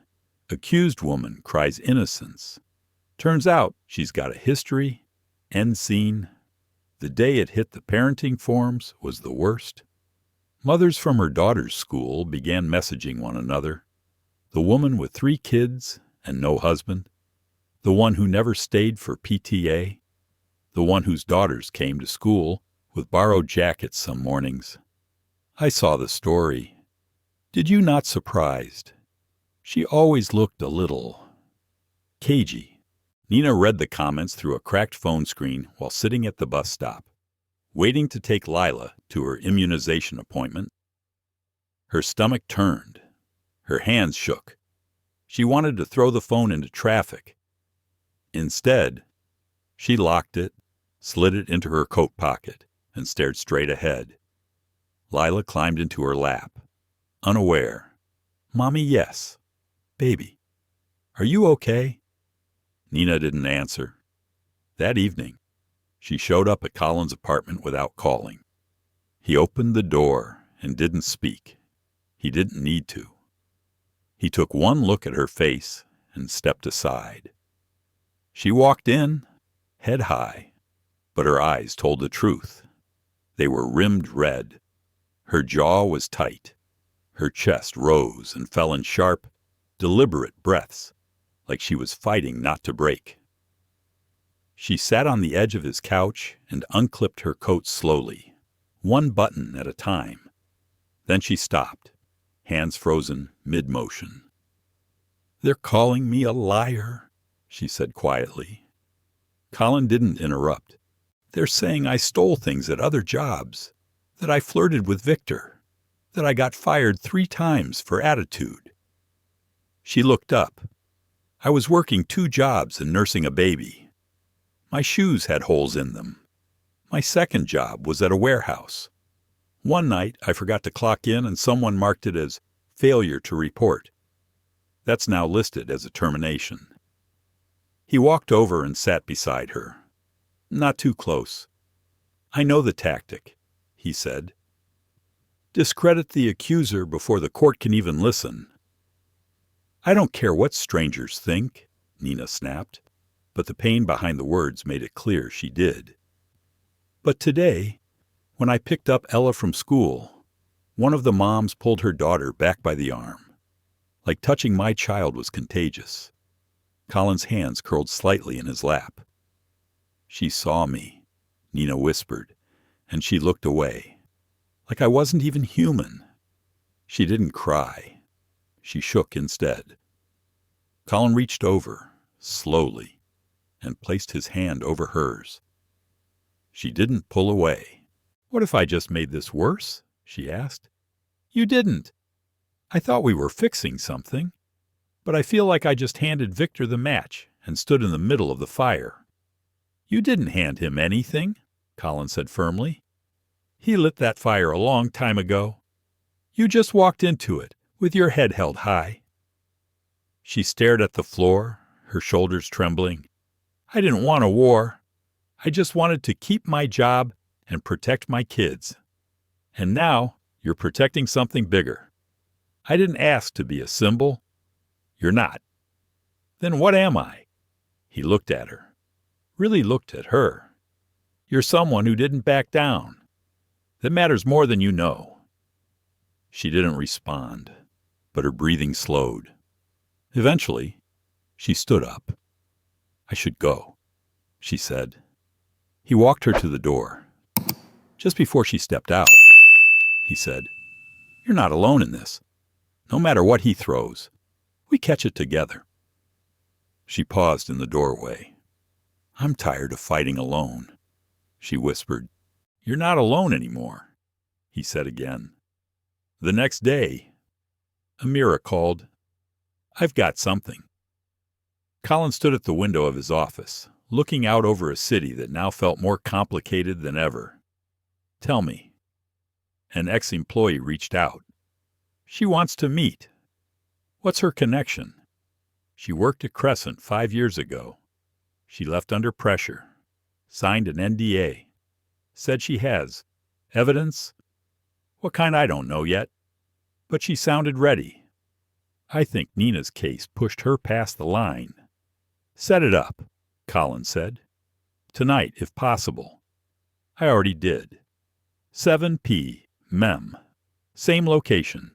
Accused woman cries innocence. Turns out she's got a history, end scene. The day it hit the parenting forums was the worst. Mothers from her daughter's school began messaging one another. The woman with 3 kids and no husband. The one who never stayed for PTA. The one whose daughters came to school with borrowed jackets some mornings. I saw the story. Did you not surprised? She always looked a little cagey. Nina read the comments through a cracked phone screen while sitting at the bus stop, waiting to take Lila to her immunization appointment. Her stomach turned. Her hands shook. She wanted to throw the phone into traffic. Instead, she locked it, slid it into her coat pocket, and stared straight ahead. Lila climbed into her lap, unaware. "Mommy, yes. Baby, are you okay?" Nina didn't answer. That evening, she showed up at Colin's apartment without calling. He opened the door and didn't speak. He didn't need to. He took one look at her face and stepped aside. She walked in, head high, but her eyes told the truth. They were rimmed red. Her jaw was tight. Her chest rose and fell in sharp, deliberate breaths, like she was fighting not to break. She sat on the edge of his couch and unclipped her coat slowly, one button at a time. Then she stopped, hands frozen mid-motion. "They're calling me a liar," she said quietly. Colin didn't interrupt. "They're saying I stole things at other jobs, that I flirted with Victor, that I got fired 3 times for attitude." She looked up. "I was working 2 jobs and nursing a baby. My shoes had holes in them. My second job was at a warehouse. One night I forgot to clock in and someone marked it as failure to report. That's now listed as a termination." He walked over and sat beside her. "Not too close. I know the tactic," he said. "Discredit the accuser before the court can even listen." "I don't care what strangers think," Nina snapped, but the pain behind the words made it clear she did. "But today, when I picked up Ella from school, one of the moms pulled her daughter back by the arm. Like touching my child was contagious." Colin's hands curled slightly in his lap. "She saw me," Nina whispered, and she looked away. Like I wasn't even human. She didn't cry. She shook instead. Colin reached over, slowly, and placed his hand over hers. She didn't pull away. "What if I just made this worse?" she asked. You didn't. I thought we were fixing something, but I feel like I just handed Victor the match and stood in the middle of the fire. You didn't hand him anything, Colin said firmly. He lit that fire a long time ago. You just walked into it with your head held high. She stared at the floor, her shoulders trembling. I didn't want a war. I just wanted to keep my job and protect my kids. And now you're protecting something bigger. I didn't ask to be a symbol. You're not. Then what am I? He looked at her. Really looked at her. You're someone who didn't back down. That matters more than you know. She didn't respond, but her breathing slowed. Eventually, she stood up. I should go, she said. He walked her to the door. Just before she stepped out, he said, You're not alone in this. No matter what he throws, we catch it together. She paused in the doorway. I'm tired of fighting alone, she whispered. You're not alone anymore, he said again. The next day, Amira called. I've got something. Colin stood at the window of his office, looking out over a city that now felt more complicated than ever. Tell me. An ex-employee reached out. She wants to meet. What's her connection? She worked at Crescent 5 years ago. She left under pressure, signed an NDA, said she has evidence. What kind I don't know yet, but she sounded ready. I think Nina's case pushed her past the line. Set it up, Colin said. Tonight, if possible. I already did. 7 Mem. Same location.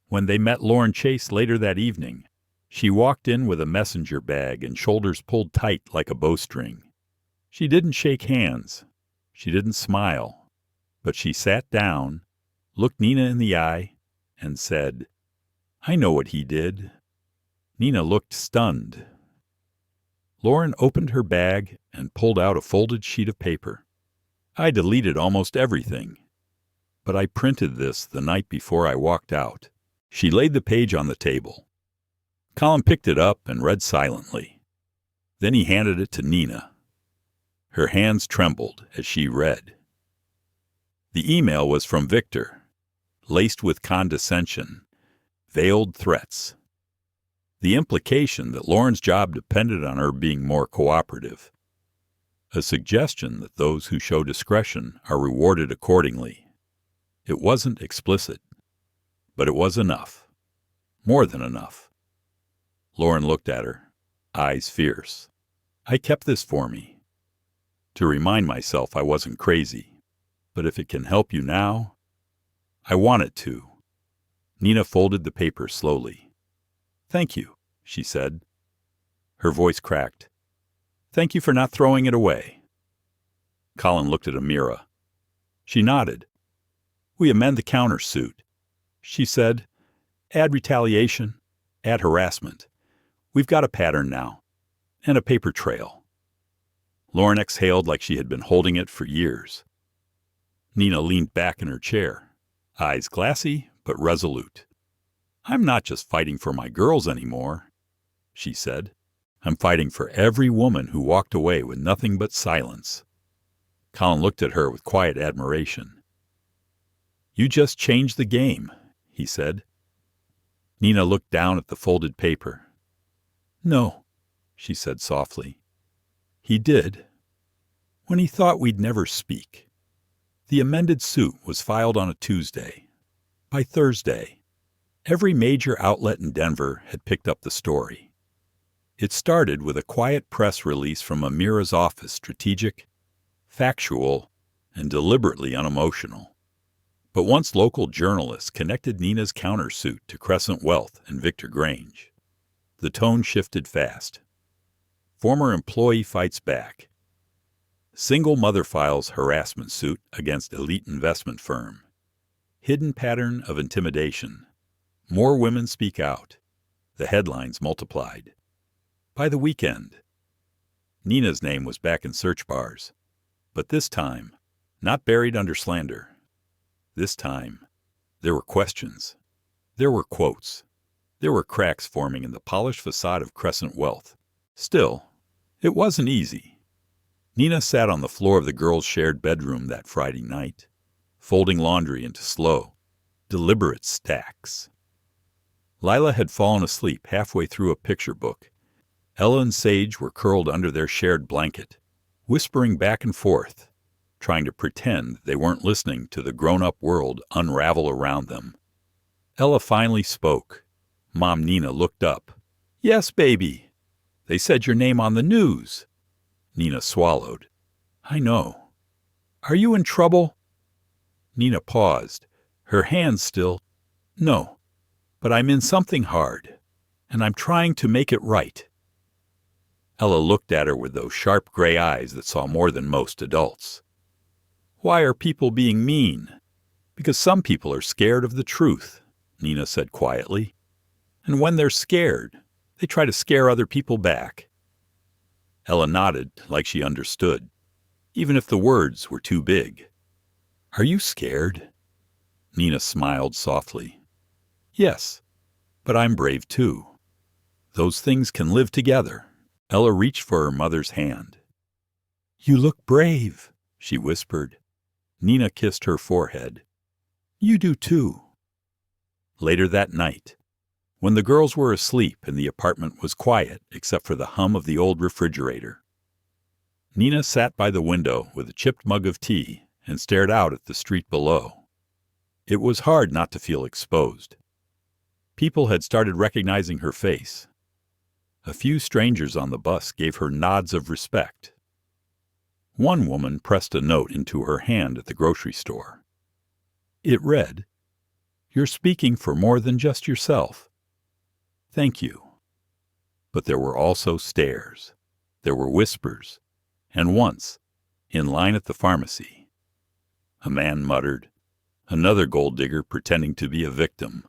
When they met Lauren Chase later that evening, she walked in with a messenger bag and shoulders pulled tight like a bowstring. She didn't shake hands. She didn't smile. But she sat down, looked Nina in the eye, and said, I know what he did. Nina looked stunned. Lauren opened her bag and pulled out a folded sheet of paper. I deleted almost everything, but I printed this the night before I walked out. She laid the page on the table. Colin picked it up and read silently. Then he handed it to Nina. Her hands trembled as she read. The email was from Victor, laced with condescension, veiled threats. The implication that Lauren's job depended on her being more cooperative. A suggestion that those who show discretion are rewarded accordingly. It wasn't explicit, but it was enough. More than enough. Lauren looked at her, eyes fierce. I kept this for me, to remind myself I wasn't crazy. But if it can help you now, I want it to. Nina folded the paper slowly. Thank you, she said. Her voice cracked. Thank you for not throwing it away. Colin looked at Amira. She nodded. We amend the countersuit, she said. Add retaliation, add harassment. We've got a pattern now, and a paper trail. Lauren exhaled like she had been holding it for years. Nina leaned back in her chair, eyes glassy but resolute. I'm not just fighting for my girls anymore, she said. I'm fighting for every woman who walked away with nothing but silence. Colin looked at her with quiet admiration. You just changed the game, he said. Nina looked down at the folded paper. No, she said softly. He did. When he thought we'd never speak. The amended suit was filed on a Tuesday. By Thursday, every major outlet in Denver had picked up the story. It started with a quiet press release from Amira's office, strategic, factual, and deliberately unemotional. But once local journalists connected Nina's countersuit to Crescent Wealth and Victor Grange, the tone shifted fast. Former employee fights back. Single mother files harassment suit against elite investment firm. Hidden pattern of intimidation. More women speak out. The headlines multiplied. By the weekend, Nina's name was back in search bars, but this time, not buried under slander. This time, there were questions. There were quotes. There were cracks forming in the polished facade of Crescent Wealth. Still, it wasn't easy. Nina sat on the floor of the girls' shared bedroom that Friday night, folding laundry into slow, deliberate stacks. Lila had fallen asleep halfway through a picture book. Ella and Sage were curled under their shared blanket, whispering back and forth, trying to pretend they weren't listening to the grown-up world unravel around them. Ella finally spoke. Mom Nina looked up. "Yes, baby. They said your name on the news." Nina swallowed. "I know. Are you in trouble?" Nina paused, her hands still. "No, but I'm in something hard, and I'm trying to make it right." Ella looked at her with those sharp gray eyes that saw more than most adults. "Why are people being mean?" "Because some people are scared of the truth," Nina said quietly. "And when they're scared, they try to scare other people back." Ella nodded like she understood, even if the words were too big. "Are you scared?" Nina smiled softly. "Yes, but I'm brave too. Those things can live together." Ella reached for her mother's hand. "You look brave," she whispered. Nina kissed her forehead. "You do too." Later that night, when the girls were asleep and the apartment was quiet except for the hum of the old refrigerator, Nina sat by the window with a chipped mug of tea and stared out at the street below. It was hard not to feel exposed. People had started recognizing her face. A few strangers on the bus gave her nods of respect. One woman pressed a note into her hand at the grocery store. It read, "You're speaking for more than just yourself. Thank you." But there were also stares. There were whispers. And once, in line at the pharmacy, a man muttered, "Another gold digger pretending to be a victim."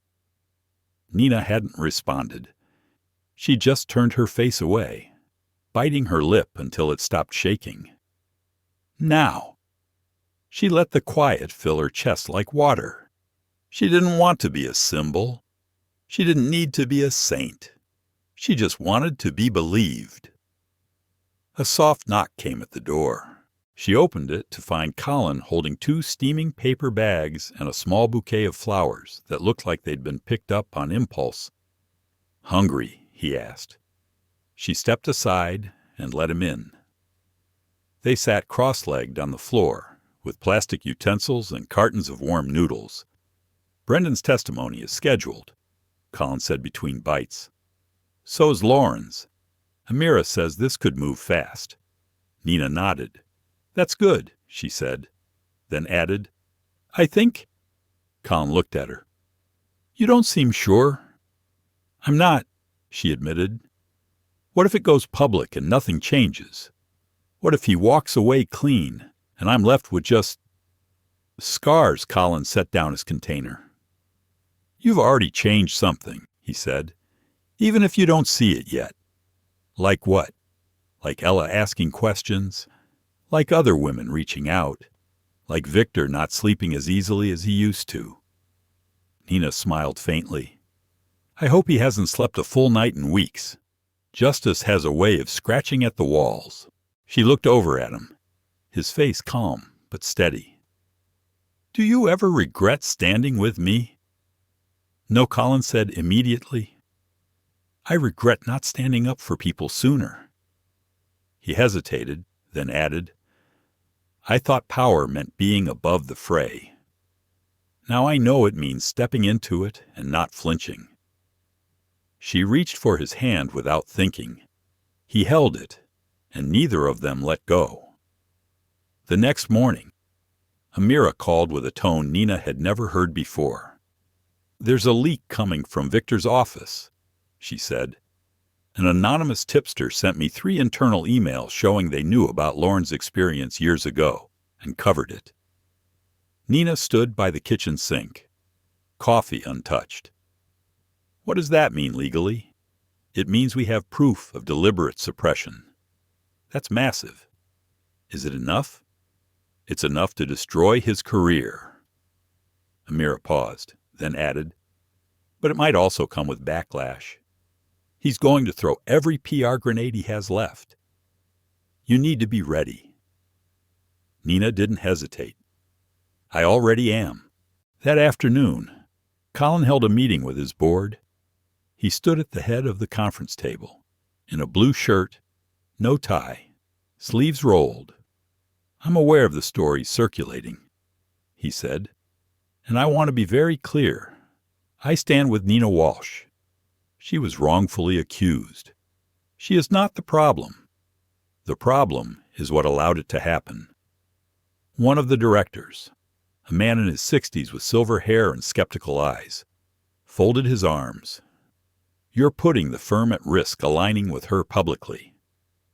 Nina hadn't responded. She just turned her face away, biting her lip until it stopped shaking. Now, she let the quiet fill her chest like water. She didn't want to be a symbol. She didn't need to be a saint. She just wanted to be believed. A soft knock came at the door. She opened it to find Colin holding 2 steaming paper bags and a small bouquet of flowers that looked like they'd been picked up on impulse. "Hungry?" he asked. She stepped aside and let him in. They sat cross-legged on the floor, with plastic utensils and cartons of warm noodles. "Brendan's testimony is scheduled," Colin said between bites. "So's Lauren's. Amira says this could move fast." Nina nodded. "That's good," she said, then added, "I think—" Colin looked at her. "You don't seem sure." "I'm not," she admitted. "What if it goes public and nothing changes? What if he walks away clean, and I'm left with just—" "Scars," Colin set down his container. "You've already changed something," he said, "even if you don't see it yet." "Like what?" "Like Ella asking questions. Like other women reaching out. Like Victor not sleeping as easily as he used to." Nina smiled faintly. "I hope he hasn't slept a full night in weeks. Justice has a way of scratching at the walls." She looked over at him, his face calm but steady. "Do you ever regret standing with me?" "No," Colin said immediately. "I regret not standing up for people sooner." He hesitated, then added, "I thought power meant being above the fray. Now I know it means stepping into it and not flinching." She reached for his hand without thinking. He held it, and neither of them let go. The next morning, Amira called with a tone Nina had never heard before. "There's a leak coming from Victor's office," she said. "An anonymous tipster sent me 3 internal emails showing they knew about Lauren's experience years ago and covered it." Nina stood by the kitchen sink, coffee untouched. "What does that mean legally?" "It means we have proof of deliberate suppression." "That's massive." "Is it enough?" "It's enough to destroy his career." Amira paused, then added, but it might also come with backlash. He's going to throw every PR grenade he has left. You need to be ready. Nina didn't hesitate. I already am. That afternoon, Colin held a meeting with his board. He stood at the head of the conference table, in a blue shirt, no tie, sleeves rolled. I'm aware of the stories circulating, he said, and I want to be very clear. I stand with Nina Walsh. She was wrongfully accused. She is not the problem. The problem is what allowed it to happen. One of the directors, a man in his 60s with silver hair and skeptical eyes, folded his arms. You're putting the firm at risk aligning with her publicly.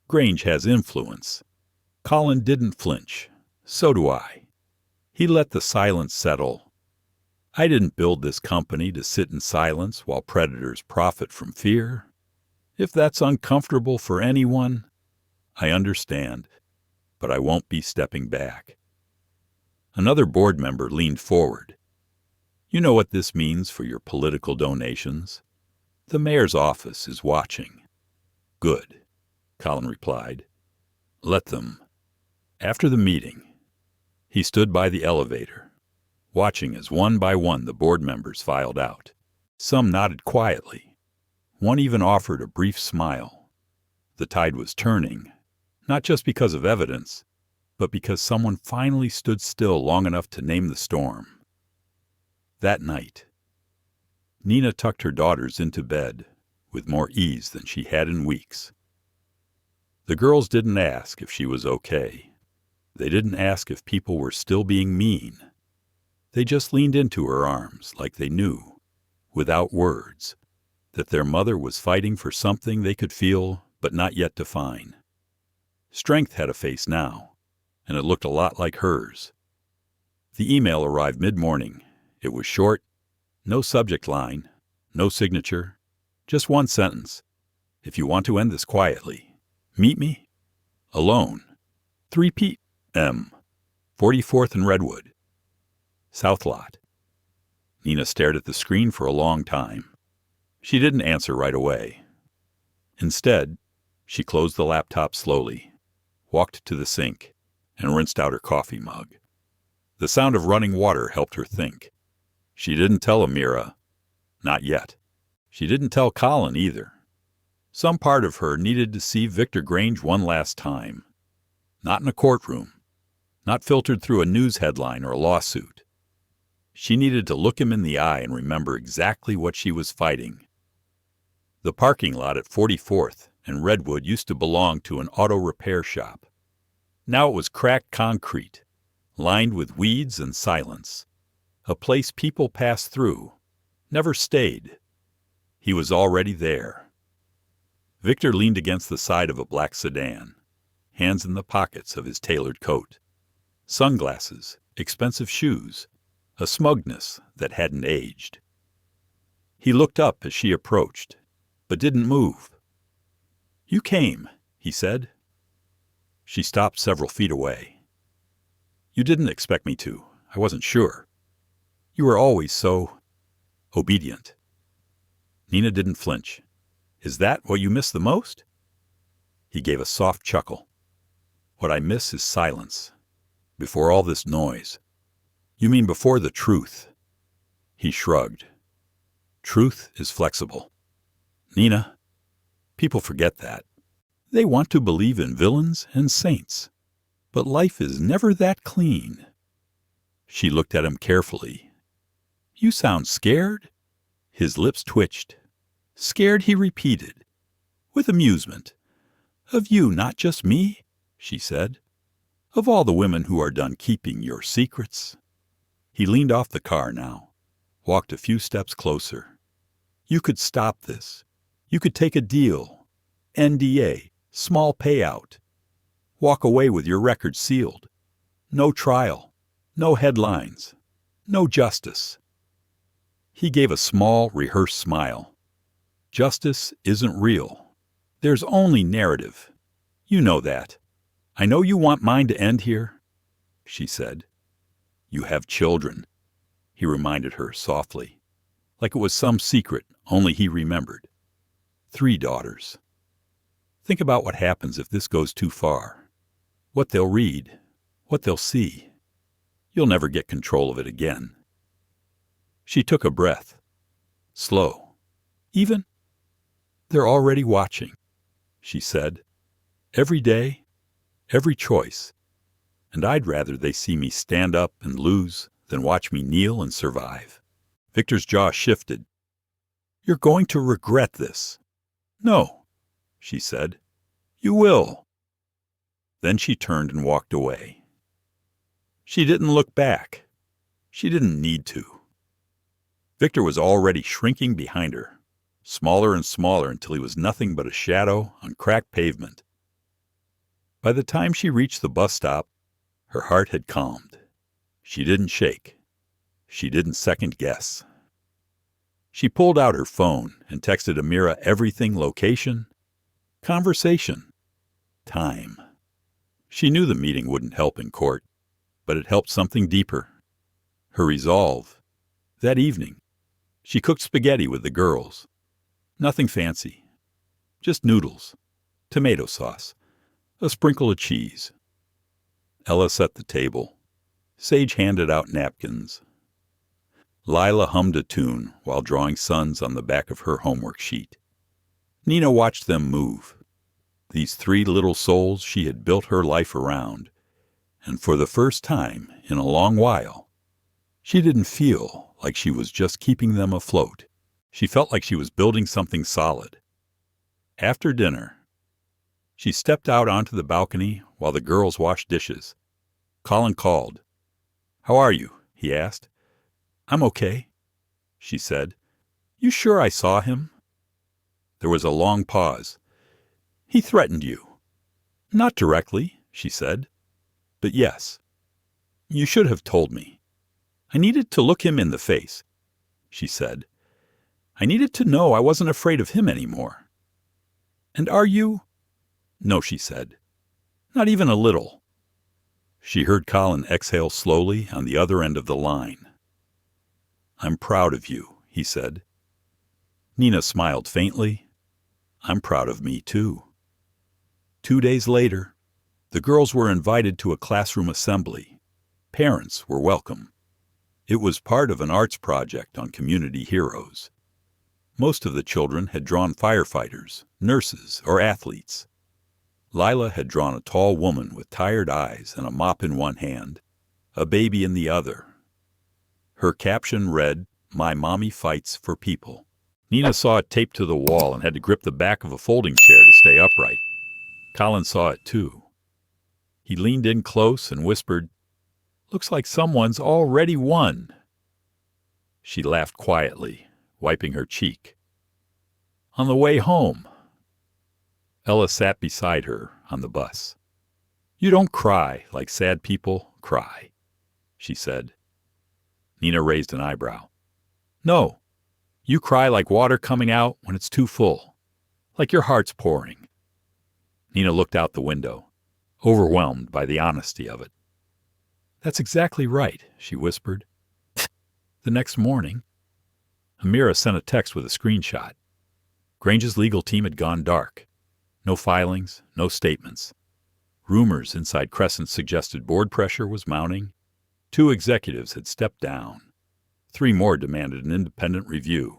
Grange has influence. Colin didn't flinch. So do I. He let the silence settle. I didn't build this company to sit in silence while predators profit from fear. If that's uncomfortable for anyone, I understand, but I won't be stepping back. Another board member leaned forward. You know what this means for your political donations? The mayor's office is watching. Good, Colin replied. Let them. After the meeting, he stood by the elevator, watching as one by one the board members filed out. Some nodded quietly. One even offered a brief smile. The tide was turning, not just because of evidence, but because someone finally stood still long enough to name the storm. That night, Nina tucked her daughters into bed with more ease than she had in weeks. The girls didn't ask if she was okay. They didn't ask if people were still being mean. They just leaned into her arms like they knew, without words, that their mother was fighting for something they could feel but not yet define. Strength had a face now, and it looked a lot like hers. The email arrived mid-morning. It was short, no subject line, no signature, just one sentence. If you want to end this quietly, meet me alone, 3 p.m., 44th and Redwood, South Lot. Nina stared at the screen for a long time. She didn't answer right away. Instead, she closed the laptop slowly, walked to the sink, and rinsed out her coffee mug. The sound of running water helped her think. She didn't tell Amira. Not yet. She didn't tell Colin either. Some part of her needed to see Victor Grange one last time. Not in a courtroom. Not filtered through a news headline or a lawsuit. She needed to look him in the eye and remember exactly what she was fighting. The parking lot at 44th and Redwood used to belong to an auto repair shop. Now it was cracked concrete, lined with weeds and silence. A place people passed through, never stayed. He was already there. Victor leaned against the side of a black sedan, hands in the pockets of his tailored coat. Sunglasses, expensive shoes, a smugness that hadn't aged. He looked up as she approached, but didn't move. You came, he said. She stopped several feet away. You didn't expect me to. I wasn't sure. You were always so obedient. Nina didn't flinch. Is that what you miss the most? He gave a soft chuckle. What I miss is silence. Before all this noise. You mean before the truth? He shrugged. Truth is flexible. Nina, people forget that. They want to believe in villains and saints. But life is never that clean. She looked at him carefully. You sound scared? His lips twitched. Scared, he repeated, with amusement. Of you, not just me, she said. Of all the women who are done keeping your secrets. He leaned off the car now, walked a few steps closer. You could stop this. You could take a deal. NDA, small payout. Walk away with your record sealed. No trial, no headlines, no justice. He gave a small, rehearsed smile. Justice isn't real. There's only narrative. You know that. I know you want mine to end here, she said. You have children. he reminded her softly, like it was some secret only he remembered. 3 daughters. Think about what happens if this goes too far. What they'll read, what they'll see. You'll never get control of it again. She took a breath. Slow. Even? They're already watching, she said. Every day, every choice. And I'd rather they see me stand up and lose than watch me kneel and survive. Victor's jaw shifted. You're going to regret this. No, she said. You will. Then she turned and walked away. She didn't look back. She didn't need to. Victor was already shrinking behind her, smaller and smaller until he was nothing but a shadow on cracked pavement. By the time she reached the bus stop, her heart had calmed. She didn't shake. She didn't second guess. She pulled out her phone and texted Amira everything: location, conversation, time. She knew the meeting wouldn't help in court, but it helped something deeper. Her resolve. That evening, she cooked spaghetti with the girls. Nothing fancy. Just noodles, tomato sauce, a sprinkle of cheese. Ella set the table. Sage handed out napkins. Lila hummed a tune while drawing suns on the back of her homework sheet. Nina watched them move. These 3 little souls she had built her life around, and for the first time in a long while, she didn't feel like she was just keeping them afloat. She felt like she was building something solid. After dinner, she stepped out onto the balcony while the girls washed dishes. Colin called. How are you? He asked. I'm okay, she said. You sure I saw him? There was a long pause. He threatened you. Not directly, she said. But yes. You should have told me. I needed to look him in the face, she said. I needed to know I wasn't afraid of him anymore. And are you? No, she said. Not even a little. She heard Colin exhale slowly on the other end of the line. I'm proud of you, he said. Nina smiled faintly. I'm proud of me, too. 2 days later, the girls were invited to a classroom assembly. Parents were welcome. It was part of an arts project on community heroes. Most of the children had drawn firefighters, nurses, or athletes. Lila had drawn a tall woman with tired eyes and a mop in one hand, a baby in the other. Her caption read, My Mommy Fights for People. Nina saw it taped to the wall and had to grip the back of a folding chair to stay upright. Colin saw it too. He leaned in close and whispered, Looks like someone's already won. She laughed quietly, wiping her cheek. On the way home. Ella sat beside her on the bus. You don't cry like sad people cry, she said. Nina raised an eyebrow. No, you cry like water coming out when it's too full, like your heart's pouring. Nina looked out the window, overwhelmed by the honesty of it. That's exactly right, she whispered. The next morning, Amira sent a text with a screenshot. Grange's legal team had gone dark. No filings, no statements. Rumors inside Crescent suggested board pressure was mounting. 2 executives had stepped down. 3 more demanded an independent review.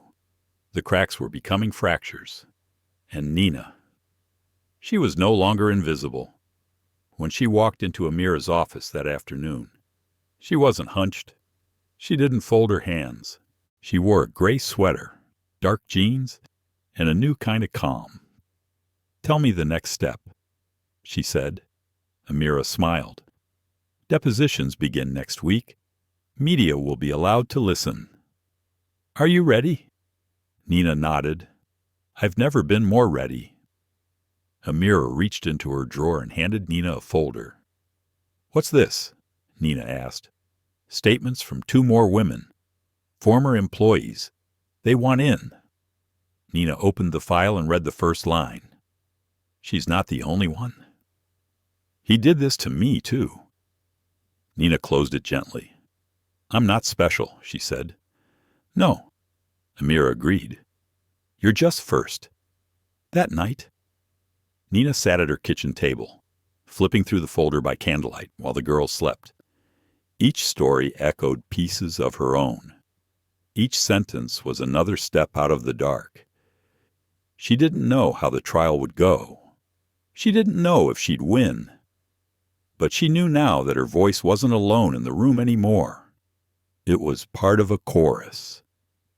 The cracks were becoming fractures. And Nina. She was no longer invisible. When she walked into Amira's office that afternoon, she wasn't hunched. She didn't fold her hands. She wore a gray sweater, dark jeans, and a new kind of calm. Tell me the next step, she said. Amira smiled. Depositions begin next week. Media will be allowed to listen. Are you ready? Nina nodded. I've never been more ready. Amira reached into her drawer and handed Nina a folder. What's this? Nina asked. Statements from 2 more women. Former employees. They want in. Nina opened the file and read the first line. She's not the only one. He did this to me, too. Nina closed it gently. I'm not special, she said. No, Amira agreed. You're just first. That night, Nina sat at her kitchen table, flipping through the folder by candlelight while the girls slept. Each story echoed pieces of her own. Each sentence was another step out of the dark. She didn't know how the trial would go. She didn't know if she'd win. But she knew now that her voice wasn't alone in the room anymore. It was part of a chorus,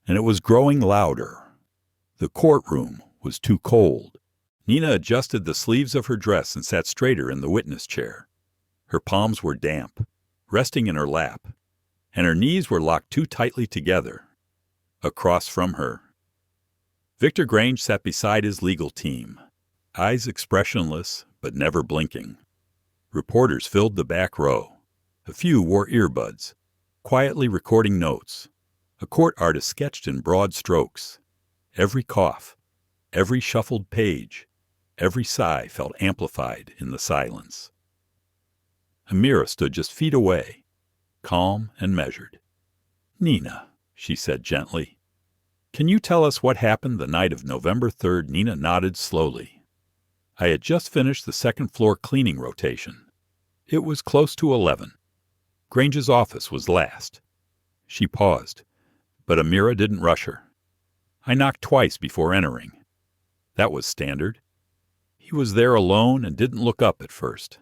and it was growing louder. The courtroom was too cold. Nina adjusted the sleeves of her dress and sat straighter in the witness chair. Her palms were damp, resting in her lap, and her knees were locked too tightly together. Across from her, Victor Grange sat beside his legal team, eyes expressionless but never blinking. Reporters filled the back row. A few wore earbuds, quietly recording notes. A court artist sketched in broad strokes. Every cough, every shuffled page, every sigh felt amplified in the silence. Amira stood just feet away, calm and measured. "Nina," she said gently, "can you tell us what happened the night of November 3rd?" Nina nodded slowly. "I had just finished the second-floor cleaning rotation. It was close to 11. Grange's office was last." She paused, but Amira didn't rush her. "I knocked twice before entering. That was standard. He was there alone and didn't look up at first."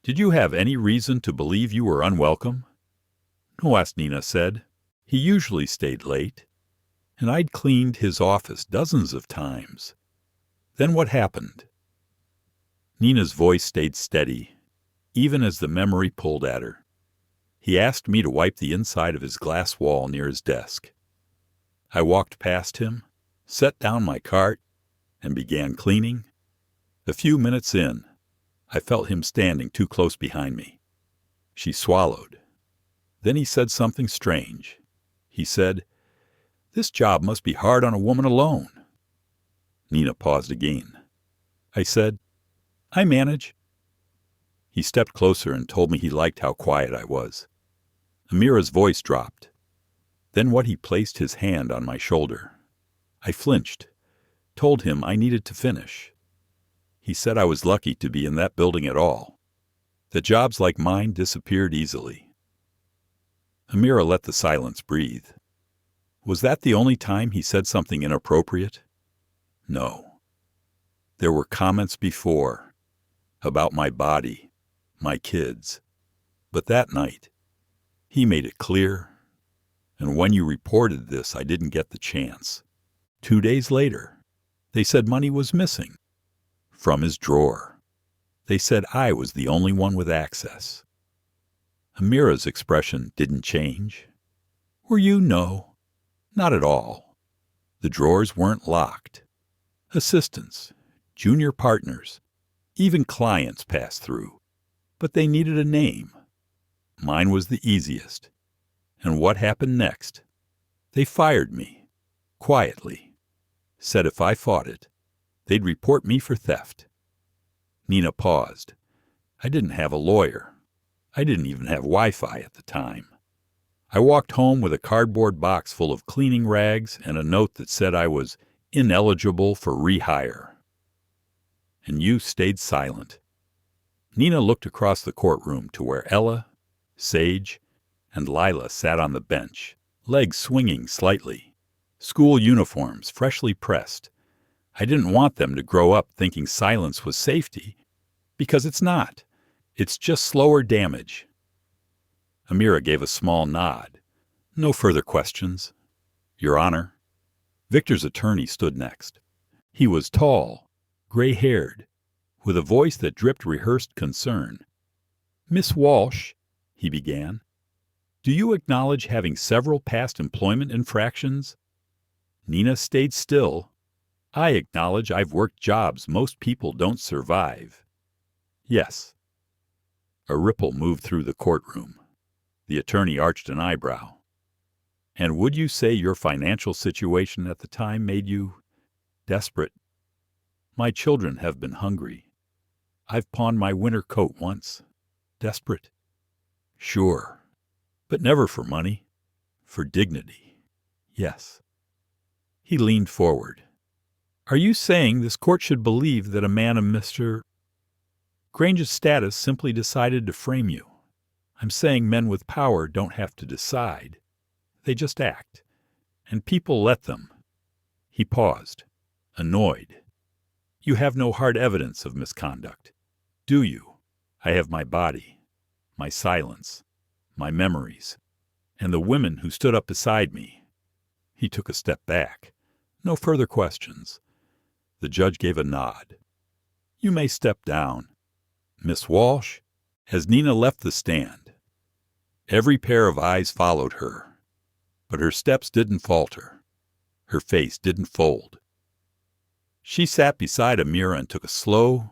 "Did you have any reason to believe you were unwelcome?" "No," Nina said. "He usually stayed late, and I'd cleaned his office dozens of times. Then what happened?" Nina's voice stayed steady, even as the memory pulled at her. "He asked me to wipe the inside of his glass wall near his desk. I walked past him, set down my cart, and began cleaning. A few minutes in, I felt him standing too close behind me." She swallowed. "Then he said something strange. He said, 'This job must be hard on a woman alone.'" Nina paused again. "I said, 'I manage.' He stepped closer and told me he liked how quiet I was." Amira's voice dropped. Then he placed his hand on my shoulder. I flinched, told him I needed to finish. He said I was lucky to be in that building at all, that jobs like mine disappeared easily. Amira let the silence breathe. Was that the only time he said something inappropriate? No. There were comments before, about my body, my kids. But that night, he made it clear. And when you reported this, I didn't get the chance. 2 days later, they said money was missing from his drawer. They said I was the only one with access. Amira's expression didn't change. "Were you?" "No, not at all. The drawers weren't locked. Assistants, junior partners, even clients passed through. But they needed a name. Mine was the easiest. And what happened next? They fired me, quietly. Said if I fought it, they'd report me for theft." Nina paused. "I didn't have a lawyer. I didn't even have Wi-Fi at the time. I walked home with a cardboard box full of cleaning rags and a note that said I was ineligible for rehire. And you stayed silent." Nina looked across the courtroom to where Ella, Sage, and Lila sat on the bench, legs swinging slightly, school uniforms freshly pressed. I didn't want them to grow up thinking silence was safety, because it's not. It's just slower damage. Amira gave a small nod. "No further questions." "Your Honor." Victor's attorney stood next. He was tall, gray-haired, with a voice that dripped rehearsed concern. "Miss Walsh," he began, "do you acknowledge having several past employment infractions?" Nina stayed still. "I acknowledge I've worked jobs most people don't survive." "Yes." A ripple moved through the courtroom. The attorney arched an eyebrow. "And would you say your financial situation at the time made you desperate?" "My children have been hungry. I've pawned my winter coat once. Desperate?" "Sure." But never for money. For dignity. Yes. He leaned forward. Are you saying this court should believe that a man of Mr. Grange's status simply decided to frame you? I'm saying men with power don't have to decide. They just act. And people let them. He paused, annoyed. You have no hard evidence of misconduct, do you? I have my body, my silence, my memories, and the women who stood up beside me. He took a step back. No further questions. The judge gave a nod. You may step down. Miss Walsh, as Nina left the stand, every pair of eyes followed her, but her steps didn't falter. Her face didn't fold. She sat beside a mirror and took a slow,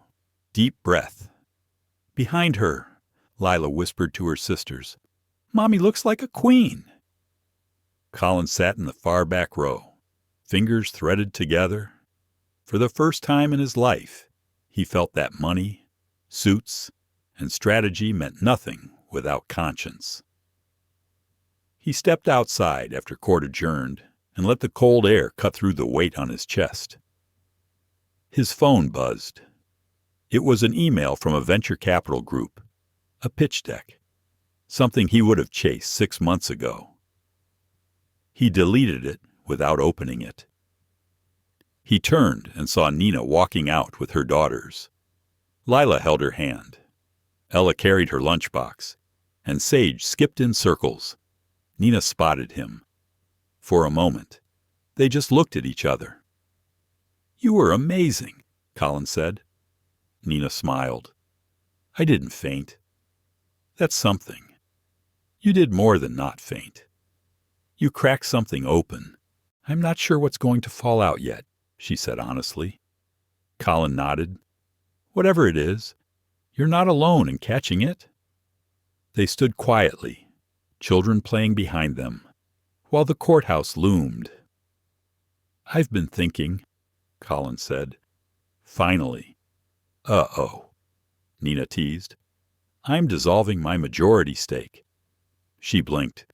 deep breath. Behind her, Lila whispered to her sisters, Mommy looks like a queen. Colin sat in the far back row, fingers threaded together. For the first time in his life, he felt that money, suits, and strategy meant nothing without conscience. He stepped outside after court adjourned and let the cold air cut through the weight on his chest. His phone buzzed. It was an email from a venture capital group, a pitch deck, something he would have chased 6 months ago. He deleted it without opening it. He turned and saw Nina walking out with her daughters. Lila held her hand. Ella carried her lunchbox, and Sage skipped in circles. Nina spotted him. For a moment, they just looked at each other. You were amazing, Colin said. Nina smiled. I didn't faint. That's something. You did more than not faint. You cracked something open. I'm not sure what's going to fall out yet, she said honestly. Colin nodded. Whatever it is, you're not alone in catching it. They stood quietly, children playing behind them, while the courthouse loomed. I've been thinking, Colin said. Finally. Uh-oh, Nina teased. I'm dissolving my majority stake. She blinked.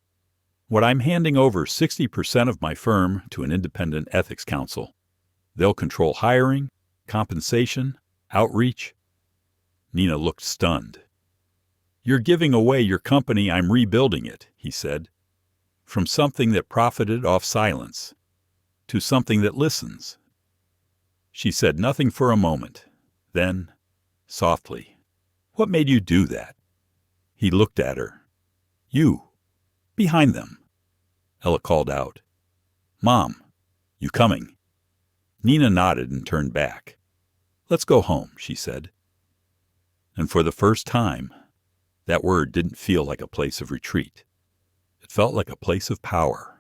What I'm handing over 60% of my firm to an independent ethics council. They'll control hiring, compensation, outreach. Nina looked stunned. You're giving away your company. I'm rebuilding it, he said. From something that profited off silence to something that listens. She said nothing for a moment. Then, softly, what made you do that? He looked at her. You. Behind them. Ella called out. Mom, you coming? Nina nodded and turned back. Let's go home, she said. And for the first time, that word didn't feel like a place of retreat. It felt like a place of power.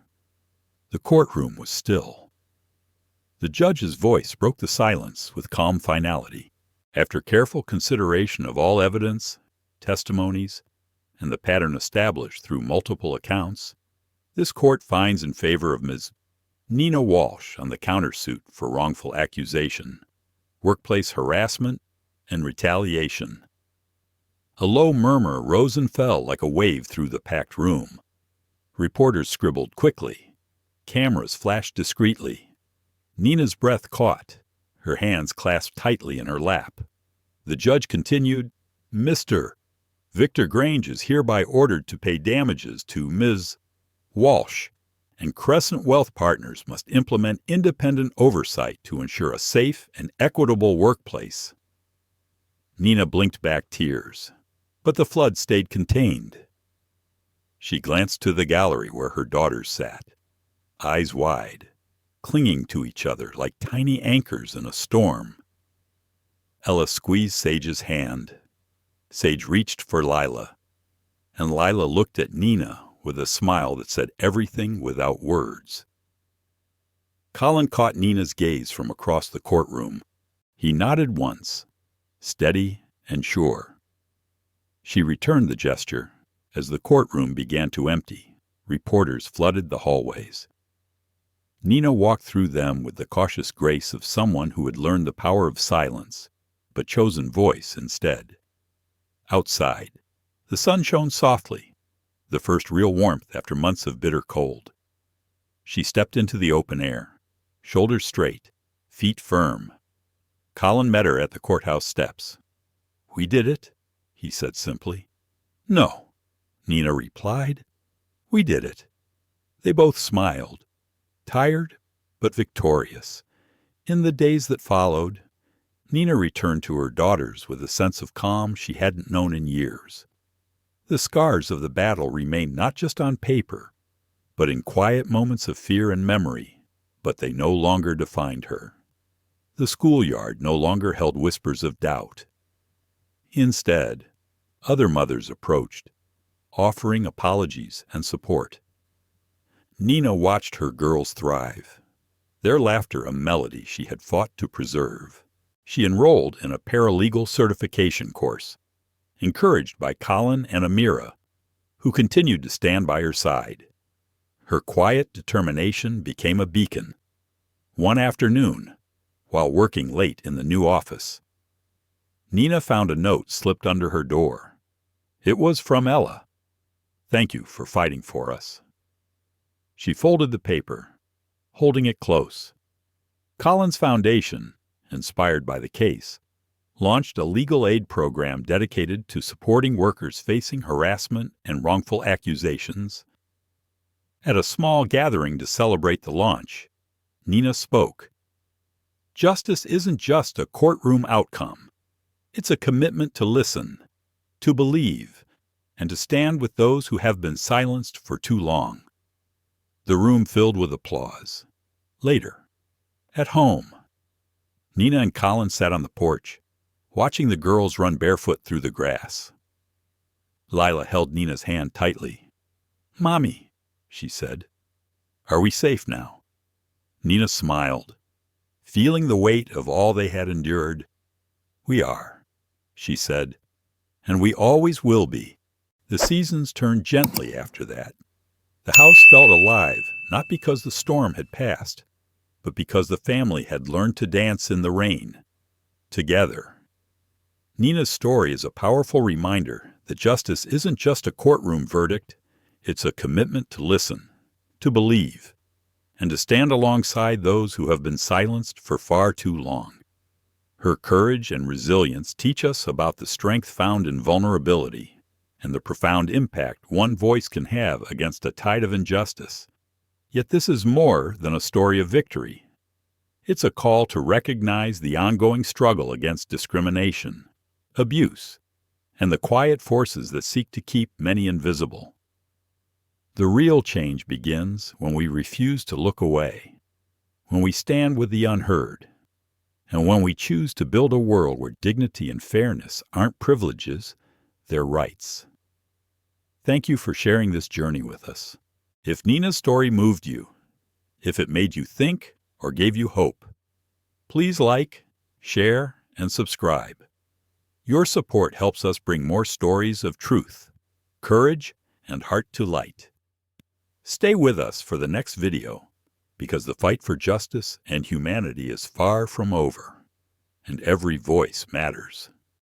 The courtroom was still. The judge's voice broke the silence with calm finality. After careful consideration of all evidence, testimonies, and the pattern established through multiple accounts, this court finds in favor of Ms. Nina Walsh on the countersuit for wrongful accusation, workplace harassment, and retaliation. A low murmur rose and fell like a wave through the packed room. Reporters scribbled quickly. Cameras flashed discreetly. Nina's breath caught, her hands clasped tightly in her lap. The judge continued, Mr. Victor Grange is hereby ordered to pay damages to Ms. Walsh, and Crescent Wealth Partners must implement independent oversight to ensure a safe and equitable workplace. Nina blinked back tears, but the flood stayed contained. She glanced to the gallery where her daughters sat, eyes wide, clinging to each other like tiny anchors in a storm. Ella squeezed Sage's hand. Sage reached for Lila, and Lila looked at Nina with a smile that said everything without words. Colin caught Nina's gaze from across the courtroom. He nodded once, steady and sure. She returned the gesture as the courtroom began to empty. Reporters flooded the hallways. Nina walked through them with the cautious grace of someone who had learned the power of silence, but chosen voice instead. Outside, the sun shone softly. the first real warmth after months of bitter cold. She stepped into the open air, shoulders straight, feet firm. Colin met her at the courthouse steps. "We did it," he said simply. "No," Nina replied. "We did it." They both smiled, tired but victorious. In the days that followed, Nina returned to her daughters with a sense of calm she hadn't known in years. The scars of the battle remained not just on paper, but in quiet moments of fear and memory, but they no longer defined her. The schoolyard no longer held whispers of doubt. Instead, other mothers approached, offering apologies and support. Nina watched her girls thrive, their laughter a melody she had fought to preserve. She enrolled in a paralegal certification course, encouraged by Colin and Amira, who continued to stand by her side. Her quiet determination became a beacon. One afternoon, while working late in the new office, Nina found a note slipped under her door. It was from Ella. "Thank you for fighting for us." She folded the paper, holding it close. Colin's Foundation, inspired by the case, launched a legal aid program dedicated to supporting workers facing harassment and wrongful accusations. At a small gathering to celebrate the launch, Nina spoke. "Justice isn't just a courtroom outcome. It's a commitment to listen, to believe, and to stand with those who have been silenced for too long." The room filled with applause. Later, at home, Nina and Colin sat on the porch, watching the girls run barefoot through the grass. Lila held Nina's hand tightly. "Mommy," she said, "are we safe now?" Nina smiled, feeling the weight of all they had endured. "We are," she said, "and we always will be." The seasons turned gently after that. The house felt alive, not because the storm had passed, but because the family had learned to dance in the rain, together. Nina's story is a powerful reminder that justice isn't just a courtroom verdict, it's a commitment to listen, to believe, and to stand alongside those who have been silenced for far too long. Her courage and resilience teach us about the strength found in vulnerability and the profound impact one voice can have against a tide of injustice. Yet this is more than a story of victory. It's a call to recognize the ongoing struggle against discrimination, abuse, and the quiet forces that seek to keep many invisible. The real change begins when we refuse to look away, when we stand with the unheard, and when we choose to build a world where dignity and fairness aren't privileges, they're rights. Thank you for sharing this journey with us. If Nina's story moved you, if it made you think or gave you hope, please like, share, and subscribe. Your support helps us bring more stories of truth, courage, and heart to light. Stay with us for the next video, because the fight for justice and humanity is far from over, and every voice matters.